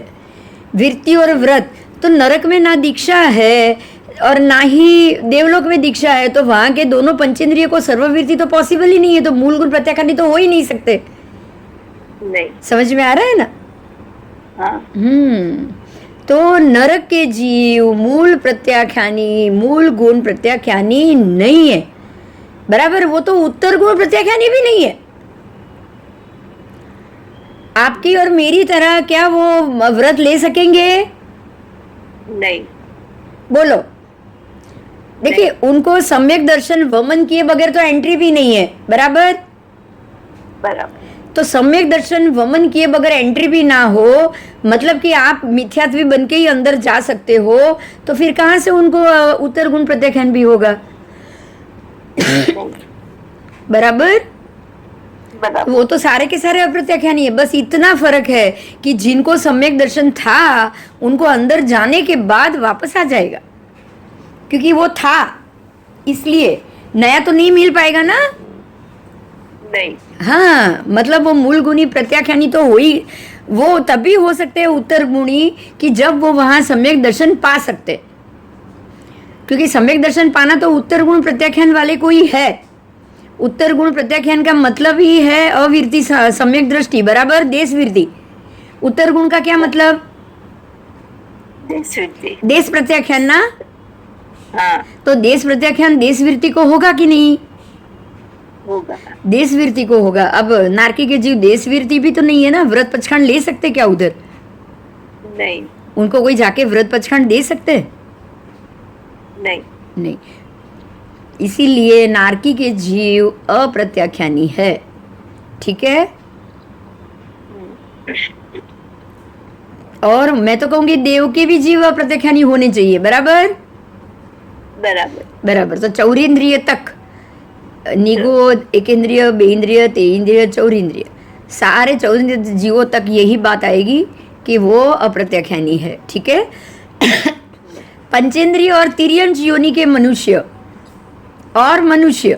वीरती और व्रत। तो नरक में ना दीक्षा है और ना ही देवलोक में दीक्षा है, तो वहां के दोनों पंचेंद्रिय को सर्ववीरती तो पॉसिबल ही नहीं है, तो मूल गुण प्रत्याख्यानी तो हो ही नहीं सकते। नहीं। समझ में आ रहा है ना? हाँ तो नरक के जीव मूल प्रत्याख्यानी, मूल गुण प्रत्याख्यानी नहीं है, बराबर। वो तो उत्तर गुण प्रत्याख्यानी भी नहीं है। आपकी और मेरी तरह क्या वो व्रत ले सकेंगे? नहीं। बोलो। देखिए, उनको सम्यक दर्शन वमन किए बगैर तो एंट्री भी नहीं है, बराबर। बराबर। तो सम्यक दर्शन वमन किए बगैर एंट्री भी ना हो, मतलब कि आप मिथ्यात्वी बन के ही अंदर जा सकते हो, तो फिर कहाँ से उनको उत्तर गुण प्रत्याख्यान भी होगा? बराबर। बराबर। वो तो सारे के सारे अप्रत्याख्यानी है। बस इतना फर्क है कि जिनको सम्यक दर्शन था उनको अंदर जाने के बाद वापस आ जाएगा, क्योंकि वो था, इसलिए नया तो नहीं मिल पाएगा ना। नहीं। हाँ, मतलब वो मूल गुणी प्रत्याख्यानी तो वो तभी हो सकते हैं उत्तर गुणी कि जब वो वहां सम्यक दर्शन पा सकते, क्योंकि सम्यक दर्शन पाना तो उत्तर गुण प्रत्याख्यान वाले को ही है। उत्तर गुण प्रत्याख्यान का मतलब ही है अवीरती सम्यक दृष्टि, बराबर, देशवीरती। उत्तर गुण का क्या मतलब? देश प्रत्याख्यान ना। हाँ तो देश प्रत्याख्यान देशवीरती को होगा कि नहीं? होगा। देशवीरती को होगा। अब नारकी के जीव देशवीरती भी तो नहीं है ना, व्रत पचखंड ले सकते क्या उधर? नहीं। उनको कोई जाके व्रत पचखंड दे सकते? नहीं। नहीं। इसीलिए नारकी के जीव अप्रत्याख्यानी है, ठीक है। और मैं तो कहूंगी देव के भी जीव अप्रत्याख्यानी होने चाहिए, बराबर। बराबर। बराबर। तो चौरेंद्रिय तक, निगोद, एकेंद्रिय, बेंद्रिय, तेन्द्रिय, चौरेंद्रिय, सारे चौरेंद्रिय जीवों तक यही बात आएगी कि वो अप्रत्याख्यानी है, ठीक है। पंचेंद्रिय और तिर्यंश योनि के मनुष्य और मनुष्य,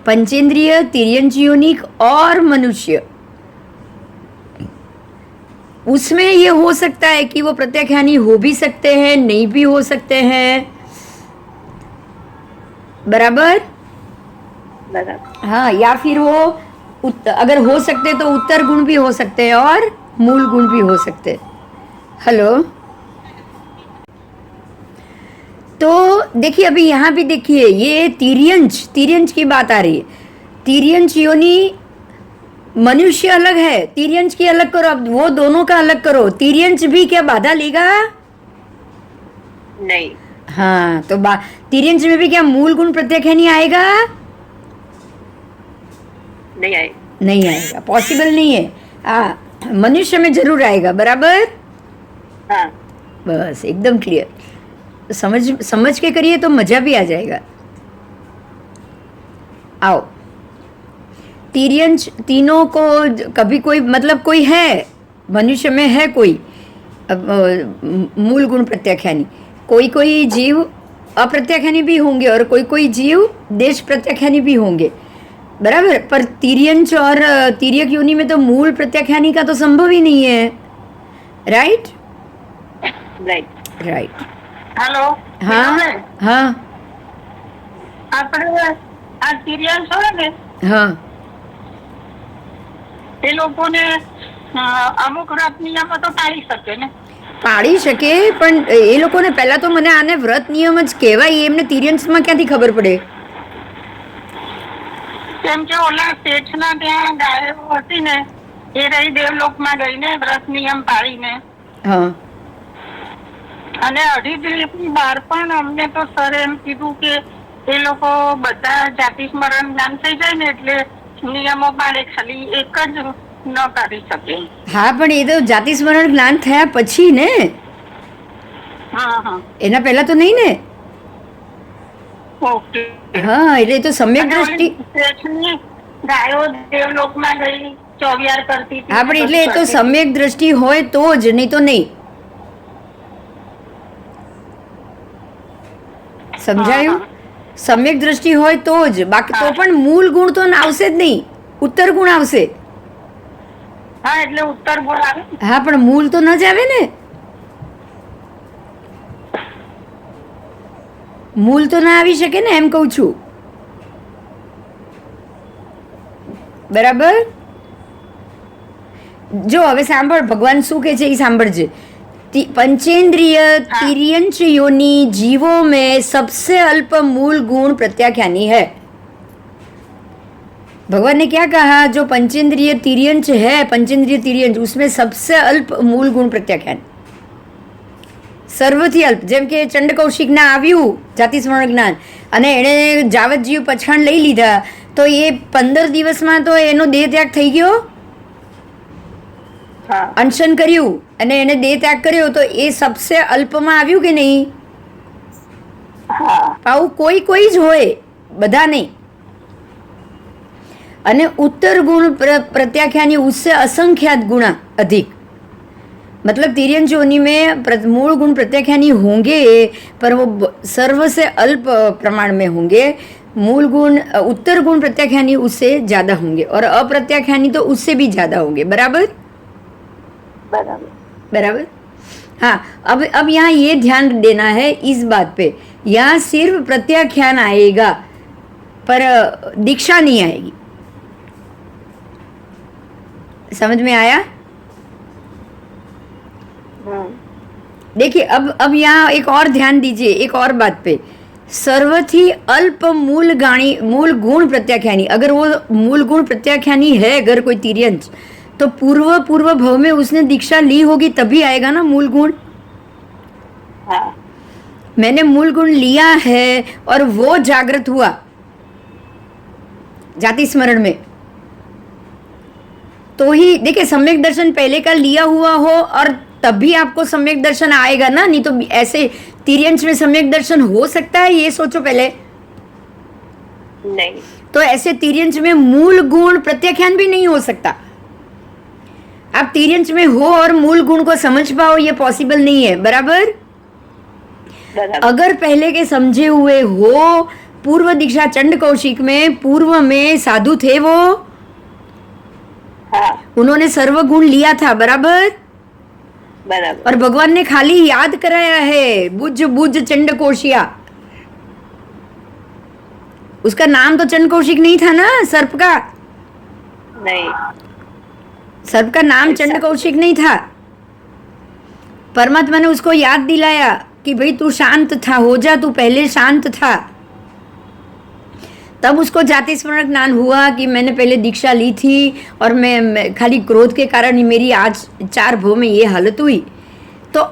पंचेंद्रिय, तिर्यंश योनिक और मनुष्य, उसमें ये हो सकता है कि वो प्रत्याख्यानी हो भी सकते हैं, नहीं भी हो सकते हैं, बराबर। हाँ, या फिर वो अगर हो सकते तो उत्तर गुण भी हो सकते हैं और मूल गुण भी हो सकते हैं। हेलो। तो देखिए, अभी यहाँ भी देखिए, ये तिर्यंश की बात आ रही है। तिर्यंश योनि मनुष्य अलग है, तिर्यंश की अलग करो, अब वो दोनों का अलग करो। तिर्यंश भी क्या बाधा लेगा? नहीं। हाँ, तो तिर्यंश में भी क्या मूल गुण प्रत्याख्यानी आएगा? नहीं आएगा। नहीं आएगा, पॉसिबल नहीं है। मनुष्य में जरूर आएगा, बराबर। हाँ। बस एकदम क्लियर। समझ के करिए तो मजा भी आ जाएगा। आओ, तिर्यंश तीनों को कभी कोई मतलब कोई है, मनुष्य में है कोई मूल गुण प्रत्याख्यानी, कोई जीव अप्रत्याख्यानी भी होंगे और कोई जीव देश प्रत्याख्यानी भी होंगे, बराबर। पर तिर्यंश और तिर्यक योनि में तो मूल प्रत्याख्यानी का तो संभव ही नहीं है, राइट? राइट। હેલો. हाँ हाँ આપણે આ સિરિયલ્સ હોય ને हाँ એ લોકોને અમુક વ્રત નિયમો તો પાળી શકે ને. પાડી શકે, પણ એ લોકોને પહેલા તો મને આને વ્રત નિયમ જ કહેવાય, એમને તિર્યંશમાં ક્યાંથી ખબર પડે? કેમ કે ઓલા શેઠના ત્યાં ગાયો હતી ને, એ રહી દેવલોકમાં ગઈને વ્રત નિયમ પાળીને, हाँ અને અઢી દિવસની બહાર પણ અમને તો સર એમ કીધું કે એ લોકો બધા જાતિ સ્મરણ જ્ઞાન થઈ જાય ને એટલે નિયમો પાડે, ખાલી એક જ ન કાઢી શકે. હા, પણ એ તો જાતિ સ્મરણ જ્ઞાન થયા પછી ને. હા હા એના પહેલા તો નહીં ને. ઓકે. હા, એટલે એ તો સમ્યક અને દ્રષ્ટિ. ઓલી કૃષ્ણની ગાયો દેવલોકમાં ગઈ ચોવિયાર કરતી હતી હા, ને પણ એટલે બધું એ તો કરતી હતી. સમ્યક દ્રષ્ટિ હોય તો જ, નહીં તો નહીં. સમજાયું? હા, સમ્યક દ્રષ્ટિ હોય તો જ, બાકી તો હા. પણ મૂળ ગુણ તો આવશે જ નહીં, ઉત્તર ગુણ આવશે. હા એટલે ઉત્તર ગુણ આવે ને. હા, પણ મૂળ તો ન જ આવે ને. મૂળ તો ના આવી શકે ને, એમ કહું છું. બરાબર. જો હવે સાંભળ, ભગવાન શું કહે છે એ સાંભળજે. पंचेंद्रिय तिर्यंच योनि जीवों में सबसे अल्प मूल गुण प्रत्याख्यानी है. भगवान ने क्या कहा? जो पंचेंद्रिय तिर्यंच है, पंचेंद्रिय तिर्यंच, उसमें सबसे अल्प मूल गुण प्रत्याख्यान, સર્વથી અલ્પ. જેમ કે ચંડ કૌશિકના આવ્યું જાતિ સ્મરણ જ્ઞાન અને એણે જાવત જીવ પછાણ લઈ લીધા, તો એ 15 દિવસમાં તો એનો દેહ ત્યાગ થઈ ગયો. હા અનશન કર્યું અને એને દેહ ત્યાગ કર્યો, તો એ સબસે અલ્પમાં આવ્યું કે નહીં? હા આવું કોઈ કોઈ જ હોય, બધા નહીં. અને उत्तर गुण प्रत्याख्यानी उससे असंख्यात गुणा अधिक. मतलब तिर्यंच योनि में मूल गुण प्रत्याख्यानी होंगे, पर वो सर्व से अल्प प्रमाण में होंगे. मूल गुण उत्तर गुण प्रत्याख्यानी उससे ज़्यादा होंगे और अप्रत्याख्यानी तो उससे भी ज़्यादा होंगे. बराबर બરાબર. बराबर. हाँ, अब यहाँ ये ध्यान देना है इस बात पे, यहाँ सिर्फ प्रत्याख्यान आएगा पर दीक्षा नहीं आएगी. समझ में आया? देखिए, अब यहाँ एक और ध्यान दीजिए, एक और बात पे. सर्वथी अल्प मूल गुण प्रत्याख्यानी, अगर वो मूल गुण प्रत्याख्यानी है, अगर कोई तिर्यंच, तो पूर्व भव में उसने दीक्षा ली होगी तभी आएगा ना मूल गुण. હા मैंने मूल गुण लिया है और वो जागृत हुआ जाति स्मरण में, तो ही देखिए सम्यक दर्शन पहले का लिया हुआ हो और तभी आपको सम्यक दर्शन आएगा ना. नहीं तो ऐसे तिर्यंच में सम्यक दर्शन हो सकता है, ये सोचो पहले. નહીં तो ऐसे तिर्यंच में मूल गुण प्रत्याख्यान भी नहीं हो सकता. आप तिर्यंच में हो और मूल गुण को समझ पाओ, ये पॉसिबल नहीं है. बराबर. બરાબર अगर पहले के समझे हुए हो, पूर्व दीक्षा चंड कौशिक में पूर्व में साधु थे वो, હા उन्होंने सर्व गुण लिया था. बराबर. બરાબર और भगवान ने खाली याद कराया है, बुझ बुझ चंड कोशिया. उसका नाम तो चंड कौशिक नहीं था ना, सर्प का. નહીં सर्प का नाम चंड कौशिक नहीं था. परमात्मा ने उसको याद दिलाया कि भाई तू शांत था, हो जा, तू पहले शांत था. तब उसको जाति स्मरण ज्ञान हुआ कि मैंने पहले दीक्षा ली थी और मैं खाली क्रोध के कारण ही मेरी आज 4 भव में ये हालत हुई. तो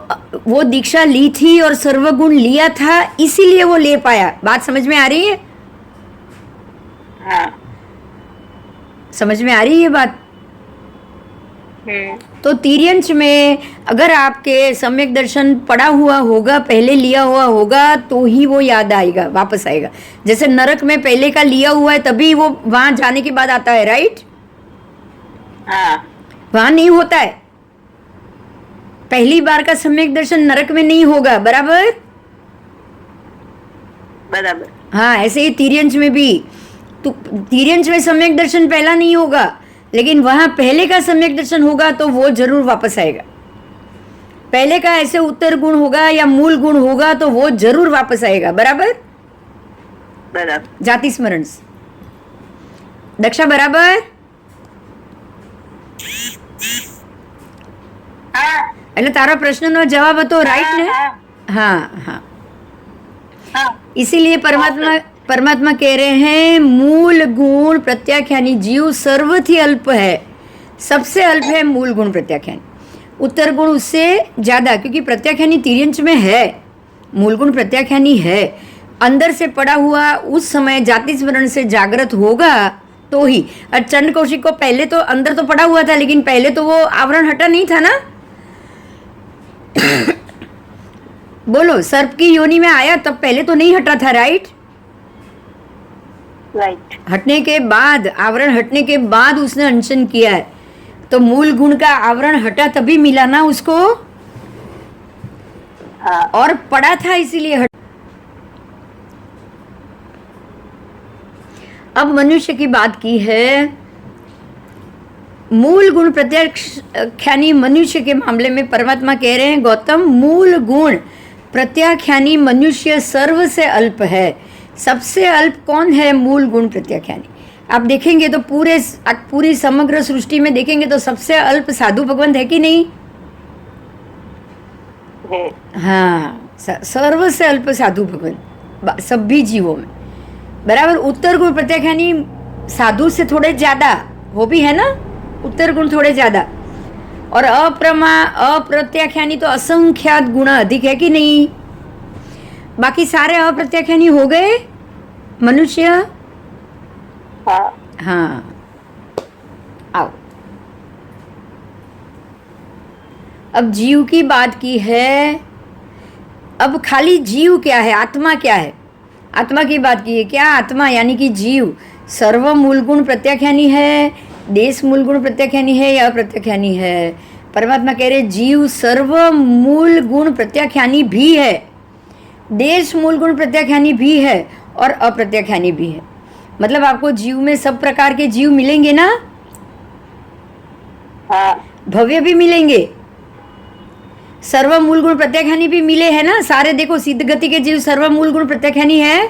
वो दीक्षा ली थी और सर्वगुण लिया था, इसीलिए वो ले पाया. बात समझ में आ रही है? હા समझ में आ रही है बात? હમ तो तिर्यंच में अगर आपके सम्यक दर्शन पड़ा हुआ होगा, पहले लिया हुआ होगा, तो ही वो याद आएगा, वापस आएगा. जैसे नरक में पहले का लिया हुआ है तभी वो वहां जाने के बाद आता है, राइट? હા वहां नहीं होता है. पहली बार का सम्यक दर्शन नरक में नहीं होगा. बराबर. બરાબર हाँ, ऐसे ही तिर्यंच में भी. तो तिर्यंच में सम्यक दर्शन पहला नहीं होगा, लेकिन वहां पहले का सम्यक दर्शन होगा तो वो जरूर वापस आएगा. पहले का ऐसे उत्तर गुण होगा या मूल गुण होगा तो वो जरूर वापस आएगा. बराबर. બરાબર जाति स्मरण से. दक्षा बराबर. હા એટલે તારો પ્રશ્નનો જવાબ હતો, રાઈટ ને? હા हाँ हाँ. હા इसीलिए परमात्मा कह रहे हैं मूल गुण प्रत्याख्यानी जीव सर्वथी अल्प है. सबसे अल्प है मूल गुण प्रत्याख्यानी. उत्तर गुण उससे ज्यादा, क्योंकि प्रत्याख्यानी तिर्यंच में है, मूल गुण प्रत्याख्यानी है. अंदर से पड़ा हुआ उस समय जाति स्मरण से जागृत होगा तो ही. और चंड कौशिक को पहले तो अंदर तो पड़ा हुआ था, लेकिन पहले तो वो आवरण हटा नहीं था ना. बोलो, सर्प की योनि में आया तब पहले तो नहीं हटा था, राइट? राइट। हटने के बाद, आवरण हटने के बाद उसने अनशन किया है, तो मूल गुण का आवरण हटा तभी मिला ना उसको, हाँ। और पड़ा था इसीलिए हट। अब मनुष्य की बात की है। मूल गुण प्रत्याख्यानी मनुष्य के मामले में परमात्मा कह रहे हैं, गौतम, मूल गुण प्रत्याख्यानी मनुष्य सर्व से अल्प है। सबसे अल्प कौन है? मूल गुण प्रत्याख्यानी। आप देखेंगे तो पूरी समग्र सृष्टि में देखेंगे तो सबसे अल्प साधु भगवंत है कि नहीं? है। हाँ, सर्व से अल्प साधु भगवंत सभी जीवों में, बराबर। उत्तर गुण प्रत्याख्यानी साधु से थोड़े ज्यादा, वो भी है ना, उत्तर गुण थोड़े ज्यादा। और अप्रत्याख्यानी तो असंख्यात गुण अधिक है कि नहीं? बाकी सारे अप्रत्याख्यानी हो गए मनुष्य। हाँ। हाँ, आओ, अब जीव की बात की है। अब खाली जीव क्या है, आत्मा क्या है? आत्मा की बात की है। क्या आत्मा यानी कि जीव सर्व मूल गुण प्रत्याख्यानी है, देश मूल गुण प्रत्याख्यानी है या अप्रत्याख्यानी है? परमात्मा कह रहे जीव सर्व मूल गुण प्रत्याख्यानी भी है, देश मूल गुण प्रत्याख्यानी भी है और अप्रत्याख्यानी भी है। मतलब आपको जीव में सब प्रकार के जीव मिलेंगे ना? हाँ। भव्य भी मिलेंगे, सर्व मूल गुण प्रत्याख्यानी भी मिले हैं ना सारे। देखो, सिद्ध गति के जीव सर्व मूल गुण प्रत्याख्यानी है।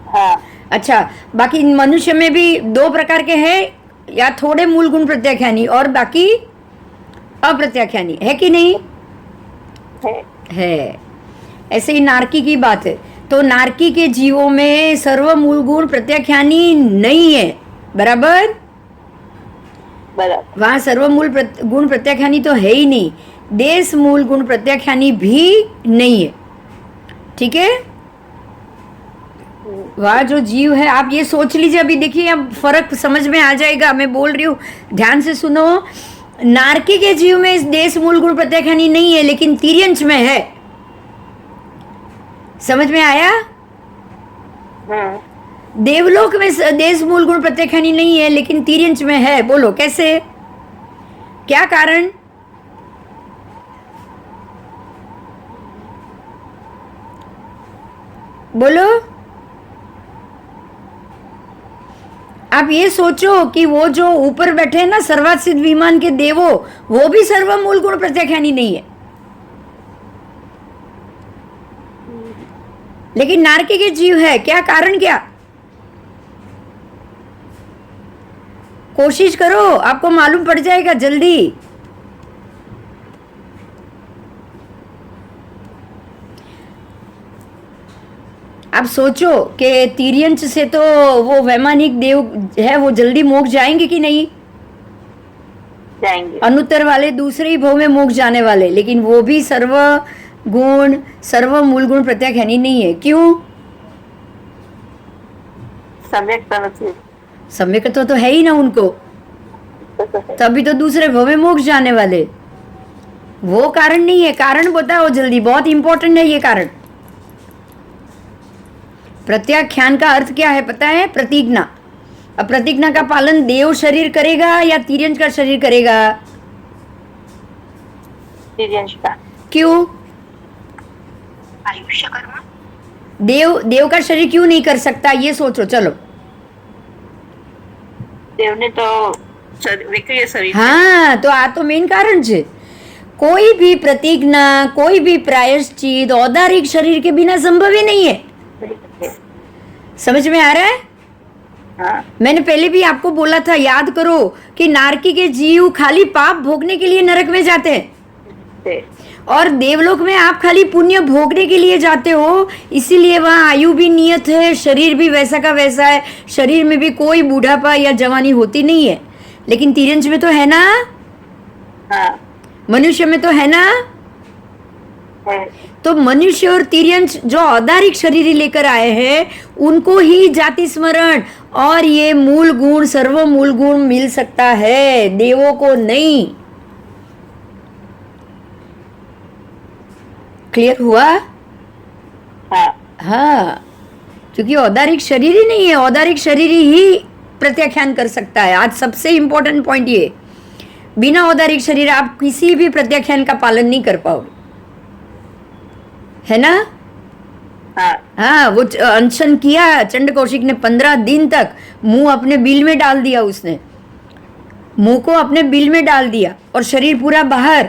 हाँ। अच्छा, बाकी मनुष्य में भी दो प्रकार के हैं, या थोड़े मूल गुण प्रत्याख्यानी और बाकी अप्रत्याख्यानी, है कि नहीं? है। ऐसे ही नारकी की बात है, तो नारकी के जीवों में सर्व मूल गुण प्रत्याख्यानी नहीं है, बराबर। वहां सर्व मूल गुण प्रत्याख्यानी तो है ही नहीं, देश मूल गुण प्रत्याख्यानी भी नहीं है, ठीक है। वह जो जीव है, आप ये सोच लीजिए, अभी देखिए अब फर्क समझ में आ जाएगा। मैं बोल रही हूँ, ध्यान से सुनो। नारकी के जीव में इस देश मूल गुण प्रत्याख्यानी नहीं है, लेकिन तिर्यंच में है। समझ में आया? देवलोक में देश मूल गुण प्रत्याख्यानी नहीं है, लेकिन तिर्यंच में है। बोलो कैसे, क्या कारण? बोलो। आप ये सोचो कि वो जो ऊपर बैठे हैं ना सर्वात सिद्ध विमान के देवो, वो भी सर्व मूल गुण प्रत्याख्यानी नहीं है, लेकिन नारकी के जीव है। क्या कारण? क्या? कोशिश करो, आपको मालूम पड़ जाएगा जल्दी। आप सोचो कि तिर्यंच से तो वो वैमानिक देव है, वो जल्दी मोक्ष जाएंगे कि नहीं? जाएंगे। अनुत्तर वाले दूसरे ही भव में मोक्ष जाने वाले, लेकिन वो भी सर्व गुण सर्व मूल गुण प्रत्याख्यानी नहीं है। क्यों? सम्यक तो है ही ना उनको, तभी तो दूसरे भव में मोक्ष जाने वाले। वो कारण नहीं है। कारण बताओ जल्दी, बहुत इंपॉर्टेंट है ये कारण। प्रत्याख्यान का अर्थ क्या है पता है? प्रतिज्ञा। अब प्रतिज्ञा का पालन देव शरीर करेगा या तिर्यंच का शरीर करेगा? तिर्यंच का। क्यों? आयुष्य कर्म। देव का शरीर क्यों नहीं कर सकता, ये सोचो। चलो, देव ने तो विक्रिय शरीर। हाँ, तो आ तो मेन कारण છે। कोई भी प्रतिज्ञा, कोई भी प्रायश्चित औदारिक शरीर के बिना संभव ही नहीं है। समझ में आ रहा है? हाँ। मैंने पहले भी आपको बोला था, याद करो कि नारकी के जीव खाली पाप भोगने के लिए नरक में जाते हैं, और देवलोक में आप खाली पुण्य भोगने के लिए जाते हो। इसीलिए वहाँ आयु भी नियत है, शरीर भी वैसा का वैसा है, शरीर में भी कोई बूढ़ापा या जवानी होती नहीं है। लेकिन तिर्यंच में तो है ना? हाँ। मनुष्य में तो है ना? तो मनुष्य और तिर्यंच जो औदारिक शरीर लेकर आए हैं, उनको ही जाति स्मरण और ये मूल गुण सर्व मूल गुण मिल सकता है, देवों को नहीं। क्लियर हुआ? हाँ हाँ, क्योंकि औदारिक शरीर ही नहीं है, औदारिक शरीर ही प्रत्याख्यान कर सकता है। आज सबसे इम्पोर्टेंट पॉइंट ये, बिना औदारिक शरीर आप किसी भी प्रत्याख्यान का पालन नहीं कर पाओगे, है ना? हाँ हाँ, वो अनशन किया चंड कौशिक ने 15 दिन तक, मुंह अपने बिल में डाल दिया उसने, मुंह को अपने बिल में डाल दिया और शरीर पूरा बाहर,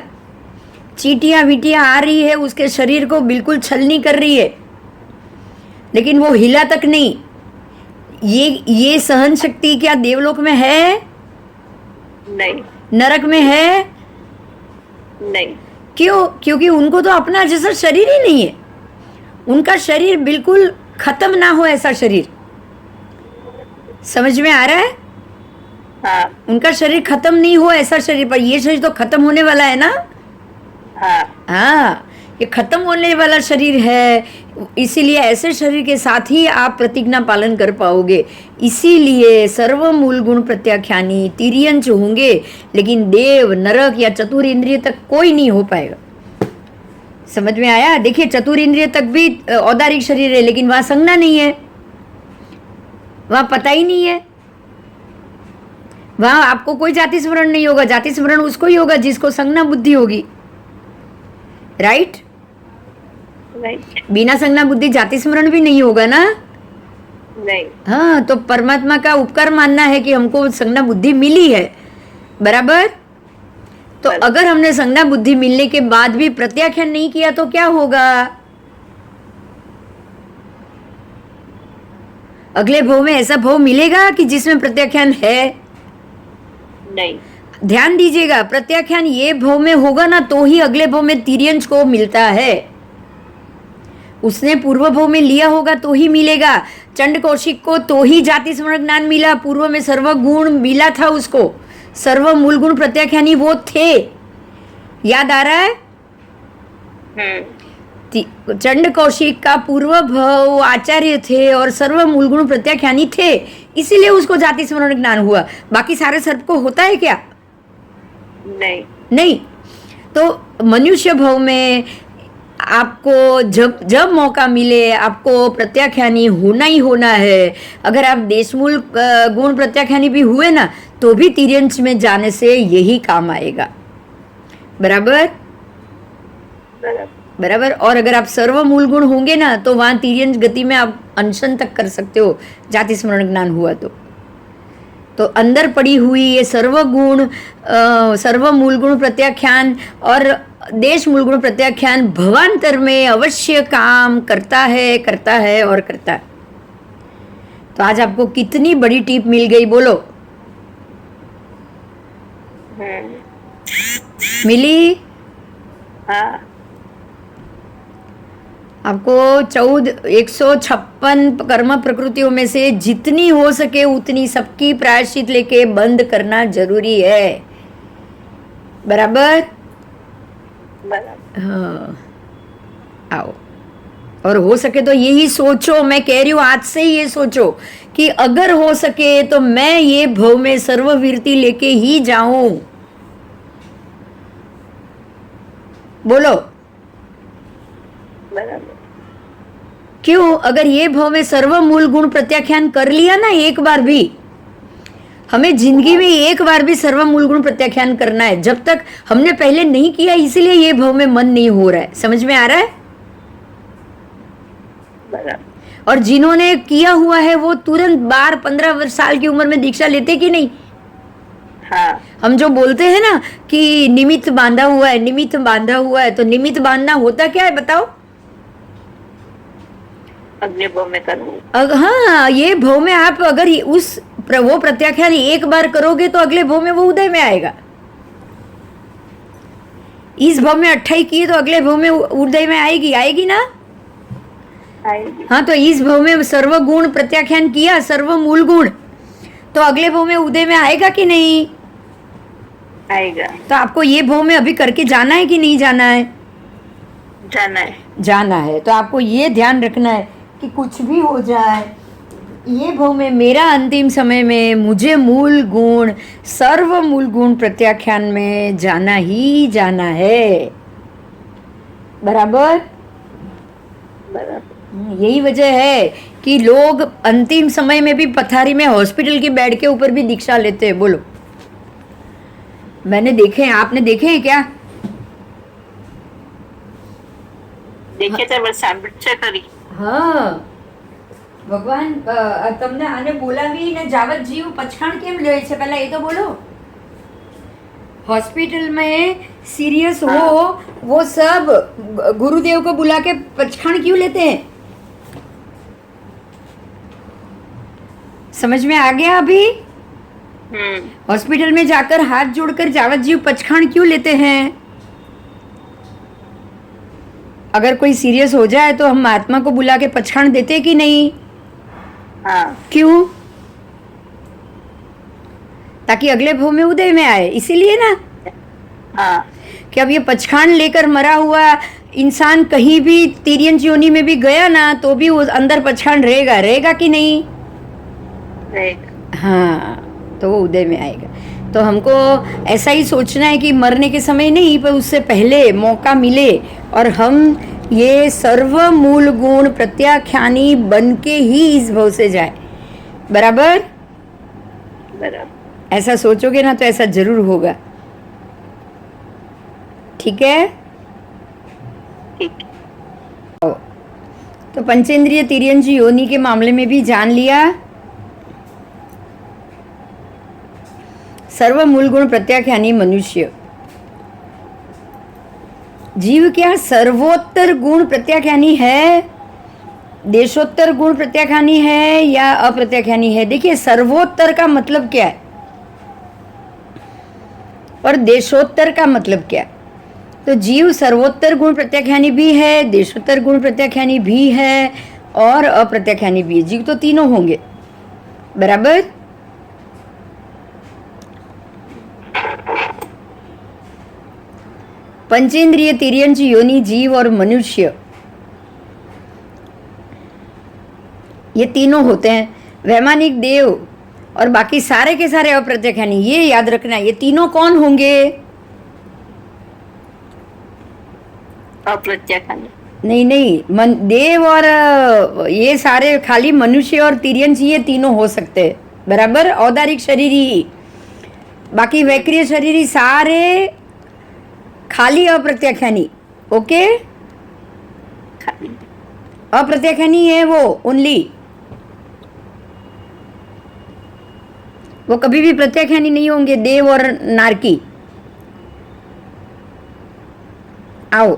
चींटियां विटियां आ रही है उसके शरीर को, बिल्कुल छलनी कर रही है, लेकिन वो हिला तक नहीं। ये सहन शक्ति क्या देवलोक में है? नहीं नरक में है? नहीं। क्यों? क्योंकि उनको तो अपना जैसा शरीर ही नहीं है, उनका शरीर बिल्कुल खत्म ना हो ऐसा शरीर। समझ में आ रहा है? हाँ उनका शरीर खत्म नहीं हो ऐसा शरीर, पर ये शरीर तो खत्म होने वाला है ना। हाँ हाँ, ये खत्म होने वाला शरीर है, इसीलिए ऐसे शरीर के साथ ही आप प्रतिज्ञा पालन कर पाओगे। इसीलिए सर्व मूल गुण प्रत्याख्यानी तिर्यंच होंगे, लेकिन देव नरक या चतुर इंद्रिय तक कोई नहीं हो पाएगा। समझ में आया? देखिए, चतुर इंद्रिय तक भी औदारिक शरीर है, लेकिन वहां संज्ञा नहीं है, वहां पता ही नहीं है, वहां आपको कोई जाति स्मरण नहीं होगा। जाति स्मरण उसको ही होगा जिसको संज्ञा बुद्धि होगी, राइट? राइट। बिना संज्ञा बुद्धि जाति स्मरण भी नहीं होगा ना। नहीं। हाँ, तो परमात्मा का उपकार मानना है कि हमको संज्ञा बुद्धि मिली है, बराबर? तो अगर हमने संज्ञा बुद्धि मिलने के बाद भी प्रत्याख्यान नहीं किया तो क्या होगा? अगले भव में ऐसा भव मिलेगा कि जिसमें प्रत्याख्यान है? नहीं। ध्यान दीजिएगा, प्रत्याख्यान ये भव में होगा ना तो ही अगले भव में तिर्यंच को मिलता है। उसने पूर्व भव में लिया होगा तो ही मिलेगा। चंड कौशिक को तो ही जाति स्मरण ज्ञान मिला, पूर्व में सर्व गुण मिला था उसको, सर्व मूल गुण प्रत्याख्यानी वो थे। याद आ रहा है? चंड कौशिक का पूर्व भव आचार्य थे और सर्व मूल गुण प्रत्याख्यानी थे, इसीलिए उसको जाति स्मरण ज्ञान हुआ। बाकी सारे सर्प को होता है क्या? नहीं। नहीं। तो मनुष्य भव में आपको जब जब मौका मिले आपको प्रत्याख्यानी होना ही होना है। अगर आप देशमूल गुण प्रत्याख्यानी भी हुए ना तो भी तिर्यंच में जाने से यही काम आएगा, बराबर? बराबर। और अगर आप सर्व मूल गुण होंगे ना तो वहां तिर्यंच गति में आप अनशन तक कर सकते हो, जाति स्मरण ज्ञान हुआ तो अंदर पड़ी हुई ये सर्व गुण सर्व मूल गुण प्रत्याख्यान और देश मूल गुण प्रत्याख्यान भवांतर में अवश्य काम करता है और करता है। तो आज आपको कितनी बड़ी टिप मिल गई, बोलो? मिली? हाँ। आपको 156 कर्म प्रकृतियों में से जितनी हो सके उतनी सबकी प्रायश्चित लेके बंद करना जरूरी है, बराबर? हाँ, आओ। और हो सके तो यही सोचो, मैं कह रही हूं आज से ही ये सोचो कि अगर हो सके तो मैं ये भव में सर्ववीरती लेके ही जाऊं। बोलो क्यों? अगर ये भव में सर्व मूल गुण प्रत्याख्यान कर लिया ना एक बार भी, हमें जिंदगी में एक बार भी सर्व मूल गुण प्रत्याख्यान करना है। जब तक हमने पहले नहीं किया इसीलिए ये भव में मन नहीं हो रहा है। समझ में आ रहा है? और जिन्होंने किया हुआ है वो तुरंत 12-15 साल की उम्र में दीक्षा लेते कि नहीं? हाँ। हम जो बोलते हैं ना कि निमित्त बांधा हुआ है, निमित्त बांधा हुआ है, तो निमित्त बांधना होता क्या है बताओ? अगले भव में करूँ। हाँ, ये भव में आप अगर वो प्रत्याख्यान एक बार करोगे तो अगले भव में वो उदय में आएगा। इस भव में 28 किए तो अगले भव में उदय में आएगी ना? आएगी। हाँ, तो इस भव में सर्व गुण प्रत्याख्यान किया, सर्व मूल गुण, तो अगले भव में उदय में आएगा कि नहीं? आएगा। तो आपको ये भव में अभी करके जाना है कि नहीं जाना है? जाना है। जाना है। तो आपको ये ध्यान रखना है कि कुछ भी हो जाए, ये भव में मेरा अंतिम समय में मुझे मूल गुण सर्व मूल गुण प्रत्याख्यान में जाना ही जाना है, बराबर? बराबर। यही वजह है कि लोग अंतिम समय में भी पथारी में हॉस्पिटल के बेड के ऊपर भी दीक्षा लेते हैं। बोलो, मैंने देखे हैं, आपने देखे हैं क्या? દેખે તો બસ સાંભળ છે ખરી. હા, ભગવાન તમને આને બોલાવી ને જાવત જીવ પછાણ કેમ લે છે, પહેલા એ તો બોલો. हॉस्पिटल में सीरियस हो वो सब गुरुदेव को बुला के पचखण क्यों लेते हैं? समझ में आ गया अभी? हॉस्पिटल में जाकर हाथ जोड़कर जावत जीव पचखण क्यों लेते हैं? अगर कोई सीरियस हो जाए तो हम महात्मा को बुला के पचखण देते कि नहीं? हाँ. क्यों? ताकि अगले भव में उदय में आए, इसीलिए ना. हाँ. कि अब ये पचखान लेकर मरा हुआ इंसान कहीं भी तिर्यन योनि में भी गया ना तो भी वो अंदर पचखान रहेगा कि नहीं? रहेगा. हाँ, तो वो उदय में आएगा. तो हमको ऐसा ही सोचना है कि मरने के समय नहीं, पर उससे पहले मौका मिले और हम ये सर्व मूल गुण प्रत्याख्यानी बन के ही इस भव से जाए. बराबर? बराबर. ऐसा सोचोगे ना तो ऐसा जरूर होगा. ठीक है? ठीक. तो पंचेंद्रिय तिर्यन योनि के मामले में भी जान लिया. सर्व मूल गुण प्रत्याख्यानी मनुष्य. जीव क्या सर्वोत्तर गुण प्रत्याख्यानी है, देशोत्तर गुण प्रत्याख्यानी है या अप्रत्याख्यानी है? देखिए, सर्वोत्तर का मतलब क्या है और देशोत्तर का मतलब क्या है? तो जीव सर्वोत्तर गुण प्रत्याख्यानी भी है, देशोत्तर गुण प्रत्याख्यानी भी है और अप्रत्याख्यानी भी है. जीव तो तीनों होंगे. बराबर? पंचेंद्रिय तिर्यन योनि जीव और मनुष्य, ये तीनों होते हैं. वैमानिक देव और बाकी सारे के सारे अप्रत्याख्यानी. ये याद रखना, ये तीनों कौन होंगे? अप्रत्याख्यानी. नहीं, देव और ये सारे खाली मनुष्य और तिर्यन ये तीनों हो सकते हैं. बराबर? औदारिक शरीरी, बाकी वैक्रिय शरीरी सारे खाली अप्रत्याख्यानी. ओके? खाली. अप्रत्याख्यानी है वो ओनली. वो कभी भी प्रत्याख्यानी नहीं होंगे, देव और नारकी. आओ,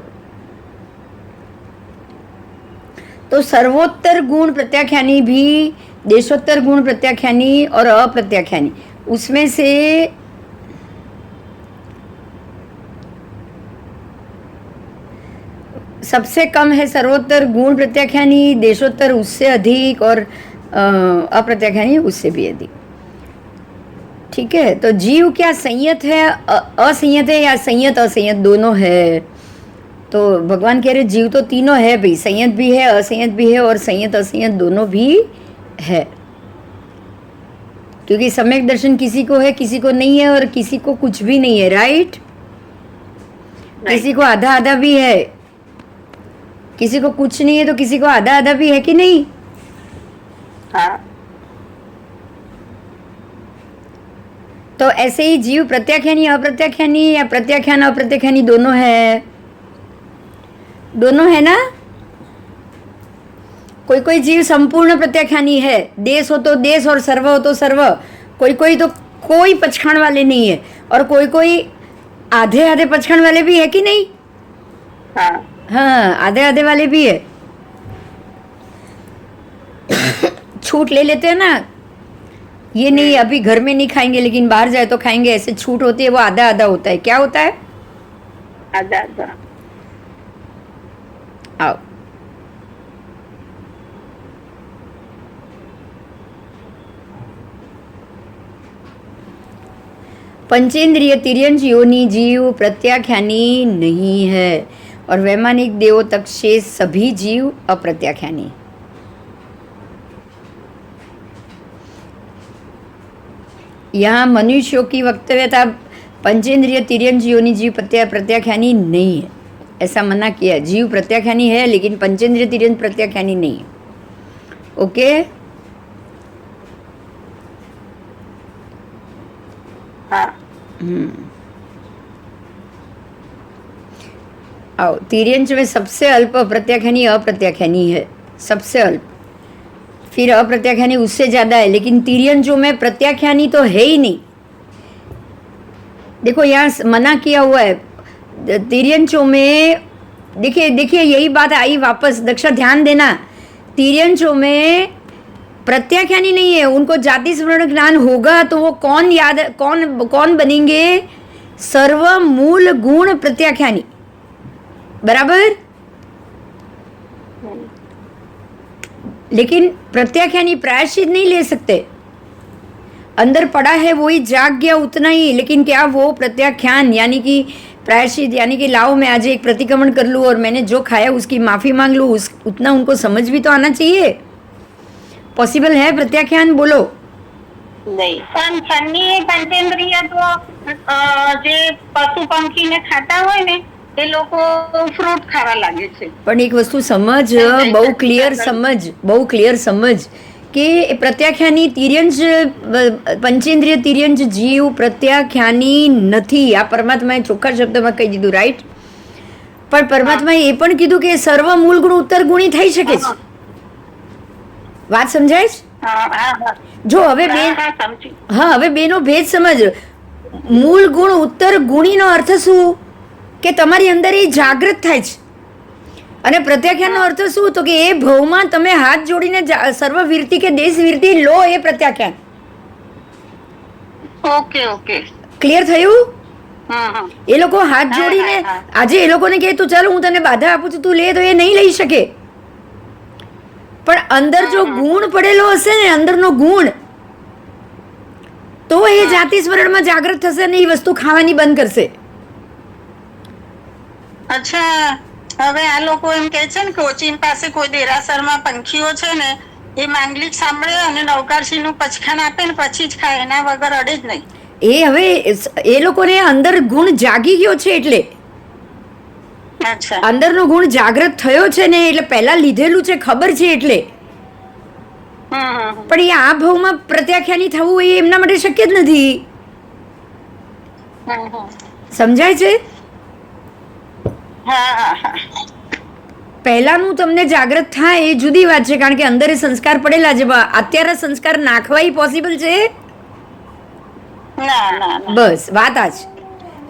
तो सर्वोत्तर गुण प्रत्याख्यानी भी, देशोत्तर गुण प्रत्याख्यानी और अप्रत्याख्यानी, उसमें से सबसे कम है सर्वोत्तर गुण प्रत्याख्यानी, देशोत्तर उससे अधिक और अप्रत्याख्यानी उससे भी अधिक. ठीक है? तो जीव क्या संयत है, असंयत है या संयत असंयत दोनों है? तो भगवान कह रहे जीव तो तीनों है भाई, संयत भी है, असंयत भी है और संयत असंयत दोनों भी है. क्योंकि सम्यक दर्शन किसी को है, किसी को नहीं है और किसी को कुछ भी नहीं है. राइट? किसी को आधा आधा भी है, किसी को कुछ नहीं है, तो किसी को आधा आधा भी है कि नहीं? हाँ. तो ऐसे ही जीव प्रत्याख्यानी अप्रत्याख्यानी या प्रत्याख्यान अप्रत्याख्यानी दोनों है. दोनों है ना? कोई कोई जीव संपूर्ण प्रत्याख्यानी है, देश हो तो देश और सर्व हो तो सर्व. कोई कोई तो कोई पचखाण वाले नहीं है और कोई कोई आधे आधे पचखाण वाले भी है कि नहीं? हाँ. हाँ, आधे आधे वाले भी है. छूट ले लेते हैं ना, ये नहीं अभी घर में नहीं खाएंगे लेकिन बाहर जाए तो खाएंगे, ऐसे छूट होती है. वो आधा आधा होता है. क्या होता है? आधा आधा. आओ, पंचेंद्रिय तिर्यन योनि जीव प्रत्याख्यानी नहीं है और वैमानिक देवों तक शेष सभी जीव अप्रत्याख्यानी. यहाँ मनुष्यों की वक्तव्यता पंचेंद्रिय तिर्यन योनि जीव प्रत्याख्यानी नहीं है. ऐसा मना किया है। जीव प्रत्याख्यानी है लेकिन पंचेंद्रिय तिर्यंच प्रत्याख्यानी नहीं है। ओके, हाँ आओ, तिर्यंच में सबसे अल्प प्रत्याख्यानी अप्रत्याख्यानी है, सबसे अल्प। फिर अप्रत्याख्यानी उससे ज़्यादा है, लेकिन तिर्यंचों में प्रत्याख्यानी तो है ही नहीं। देखो यहाँ मना किया हुआ है तिर्यंचों में। देखिए देखिए, यही बात आई वापस, दक्षा ध्यान देना। तिर्यंचों में प्रत्याख्यानी नहीं है, उनको जाति स्मरण ज्ञान होगा तो वो कौन बनेंगे? सर्व मूल गुण प्रत्याख्यानी, बराबर। लेकिन प्रत्याख्यानी प्रायश्चित नहीं ले सकते। अंदर पड़ा है वही जाग गया उतना ही, लेकिन क्या वो प्रत्याख्यान यानी कि प्रायश्चित यानी कि लाओ मैं आज एक प्रतिक्रमण कर लूँ और मैंने जो खाया उसकी माफ़ी मांग लूँ, उतना उनको समझ भी तो आना चाहिए। पॉसिबल है प्रत्याख्यान? बोलो। नहीं, પણ છન્ની પંચેન્દ્રિય તો જે પશુ પંખી ને ખાતા હોય ને એ લોકો ફ્રૂટ ખાવા લાગે છે. પણ એક વસ્તુ સમજ, બહુ ક્લિયર સમજ કે પ્રત્યાખ્યાની તિર્યંચ પંચેન્દ્રિય તિર્યંચ જીવ પ્રત્યાખ્યાની નથી. આ પરમાત્માએ ચોખ્ખા શબ્દમાં કહી દીધું, રાઈટ? પણ પરમાત્માએ એ પણ કીધું કે સર્વ મૂળ ગુણ ઉત્તર ગુણી થઈ શકે છે. વાત સમજાય છે? જો હવે બે, હા, હવે બેનો ભેદ સમજ. મૂળ ગુણ ઉત્તર ગુણીનો અર્થ શું? કે તમારી અંદર એ જાગૃત થાય છે. અને પ્રત્યાખ્યાનનો અર્થ શું? તો કે એ ભવમાં તમે હાથ જોડીને સર્વવીરતી કે દેશવીરતી લો, એ પ્રત્યાખ્યાન. ઓકે ઓકે, ક્લિયર થયું? એ લોકો હાથ જોડીને આજે એ લોકોને કહે તું ચાલો હું તને બાધા આપું છું, તું લે, તો એ નહીં લઈ શકે. પણ અંદર જો ગુણ પડેલો હશે ને, અંદરનો ગુણ, તો એ જાતિ સ્મરણમાં જાગૃત થશે ને એ વસ્તુ ખાવાની બંધ કરશે. અચ્છા, હવે આ લોકો એમ કે છે ને કે ઓચિન પાસે કોઈ દેરાસરમાં પંખીઓ છે ને, એ માંગલિક સાંભળે અને નવકારશીનું પચખાન આપે ને પછી જ ખાય, એના વગર અડે જ નહીં. એ હવે એ લોકોને અંદર ગુણ જાગી ગયો છે, એટલે અચ્છા, અંદરનો ગુણ જાગૃત થયો છે ને, એટલે પહેલા લીધેલું છે, ખબર છે એટલે. પણ એ આ ભાવમાં પ્રત્યાખ્યાની થવું એ એમના માટે શક્ય જ નથી. સમજાય છે? પહેલાનું તમને જાગૃત થાય એ જુદી વાત છે, કારણ કે અંદર એ સંસ્કાર પડેલા છે. અત્યારે સંસ્કાર નાખવા પોસિબલ છે? બસ વાત આ છે.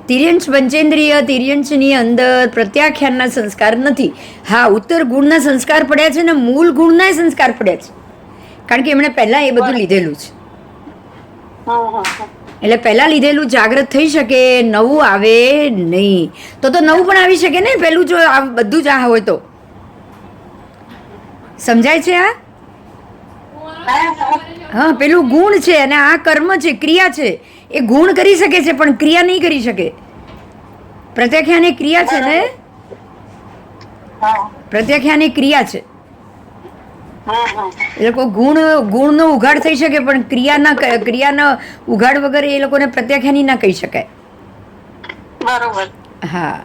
તિર્યંચ પંચેન્દ્રિય તિર્યંચની અંદર પ્રત્યાખ્યાનના સંસ્કાર નથી. હા, ઉત્તર ગુણના સંસ્કાર પડ્યા છે ને મૂળ ગુણના સંસ્કાર પડ્યા છે, કારણ કે એમણે પહેલા એ બધું લીધેલું છે. એટલે પહેલા લીધેલું જાગૃત થઈ શકે, નવું આવે નહીં. તો નવું પણ આવી શકે ને, પેલું જો બધું જ આ હોય તો. સમજાય છે? હા, પેલું ગુણ છે અને આ કર્મ છે, ક્રિયા છે. એ ગુણ કરી શકે છે પણ ક્રિયા નહીં કરી શકે. પ્રત્યાખ્યાન એ ક્રિયા છે ને, પ્રત્યાખ્યાન એ ક્રિયા છે. એ લોકો ગુણનો ઉઘાડ થઈ શકે પણ ક્રિયાના ઉઘાડ વગર એ લોકોને પ્રત્યાખ્યાની ના કહી શકાય. બરોબર. હા,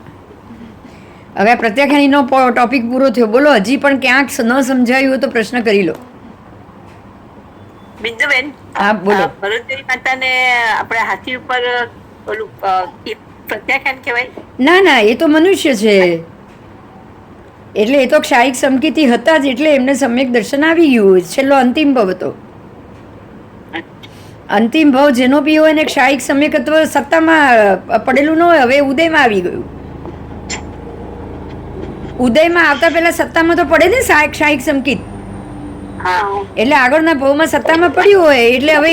હવે આ પ્રત્યાખ્યાનીનો ટોપિક પૂરો થયો. બોલો, હજી પણ ક્યાંક ન સમજાયું હોય તો પ્રશ્ન કરી લો. બિંદુબેન, હા બોલો. ભરતદેવી માતાને આપણે હાથી ઉપર ઓલું પ્રત્યાખ્યાન કહેવાય? ના ના, એ તો મનુષ્ય છે, એટલે એ તો ક્ષાયિક સમકીતિ હતા જ, એટલે એમને સમ્યક દર્શન આવી ગયું. છેલ્લો અંતિમ ભાવ હતો. અંતિમ ભાવ જેનો બી હોય એને ક્ષાયિક સમ્યકત્વ સત્તામાં પડેલું ન હોય. હવે ઉદયમાં આવી ગયું. ઉદયમાં આવતા પહેલા સત્તામાં તો પડે ને ક્ષાયિક સમકિત. એટલે આગળના ભાવમાં સત્તામાં પડ્યું હોય, એટલે હવે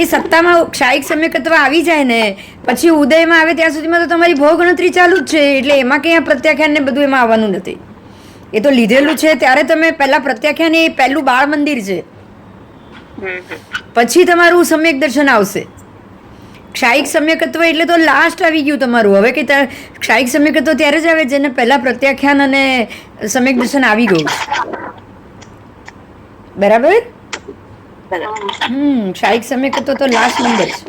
એ સત્તામાં ક્ષાયિક સમ્યકત્વ આવી જાય ને પછી ઉદયમાં આવે ત્યાં સુધીમાં તો તમારી ભાવ ગણતરી ચાલુ જ છે. એટલે એમાં કંઈ આ પ્રત્યાખ્યાન ને બધું એમાં આવવાનું નથી. એ તો લીધેલું છે ત્યારે તમે પહેલા પ્રત્યાખ્યાન, એ પહેલું બાળ મંદિર છે, પછી તમારું સમ્યક દર્શન આવશે. ક્ષાયિક સમ્યકત્વ એટલે તો લાસ્ટ આવી ગયું તમારું. હવે કે ક્ષાયિક સમ્યકત્વ ત્યારે જ આવે જેને પહેલા પ્રત્યાખ્યાન અને સમ્યક દર્શન આવી ગયું. બરાબર? ક્ષાયિક સમ્યકત્વ તો લાસ્ટ નંબર છે.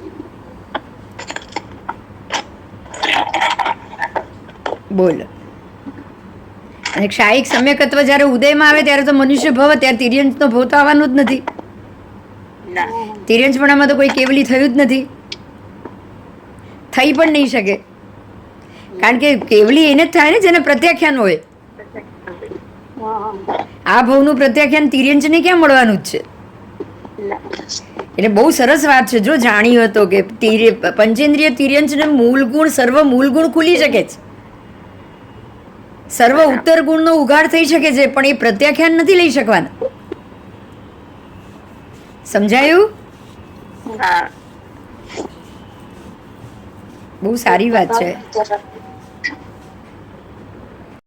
બોલો. અને ક્ષાયિક સમ્યકત્વ જ્યારે ઉદયમાં આવે ત્યારે તો મનુષ્ય ભવ, ત્યારે તિર્યંશનો ભવ તો આવવાનું જ નથી. ના તિર્યંશપણામાં તો કોઈ કેવલી થયું જ નથી, થઈ પણ નહીં શકે. કારણ કે કેવલી એને જ થાય ને જેને પ્રત્યાખ્યાન હોય. આ ભવનું પ્રત્યાખ્યાન તિર્યંશને ક્યાં મળવાનું જ છે. એટલે બહુ સરસ વાત છે. જો જાણ્યું હતો કે પંચેન્દ્રિય તિર્યંશને મૂળ ગુણ, સર્વ મૂળ ગુણ ખુલી શકે છે, સર્વ ઉત્તર ગુણનો ઉઘાડ થઈ શકે છે, પણ એ પ્રત્યાખ્યાન નથી લઈ શકવાના. સમજાયું? હા બહુ સારી વાત છે.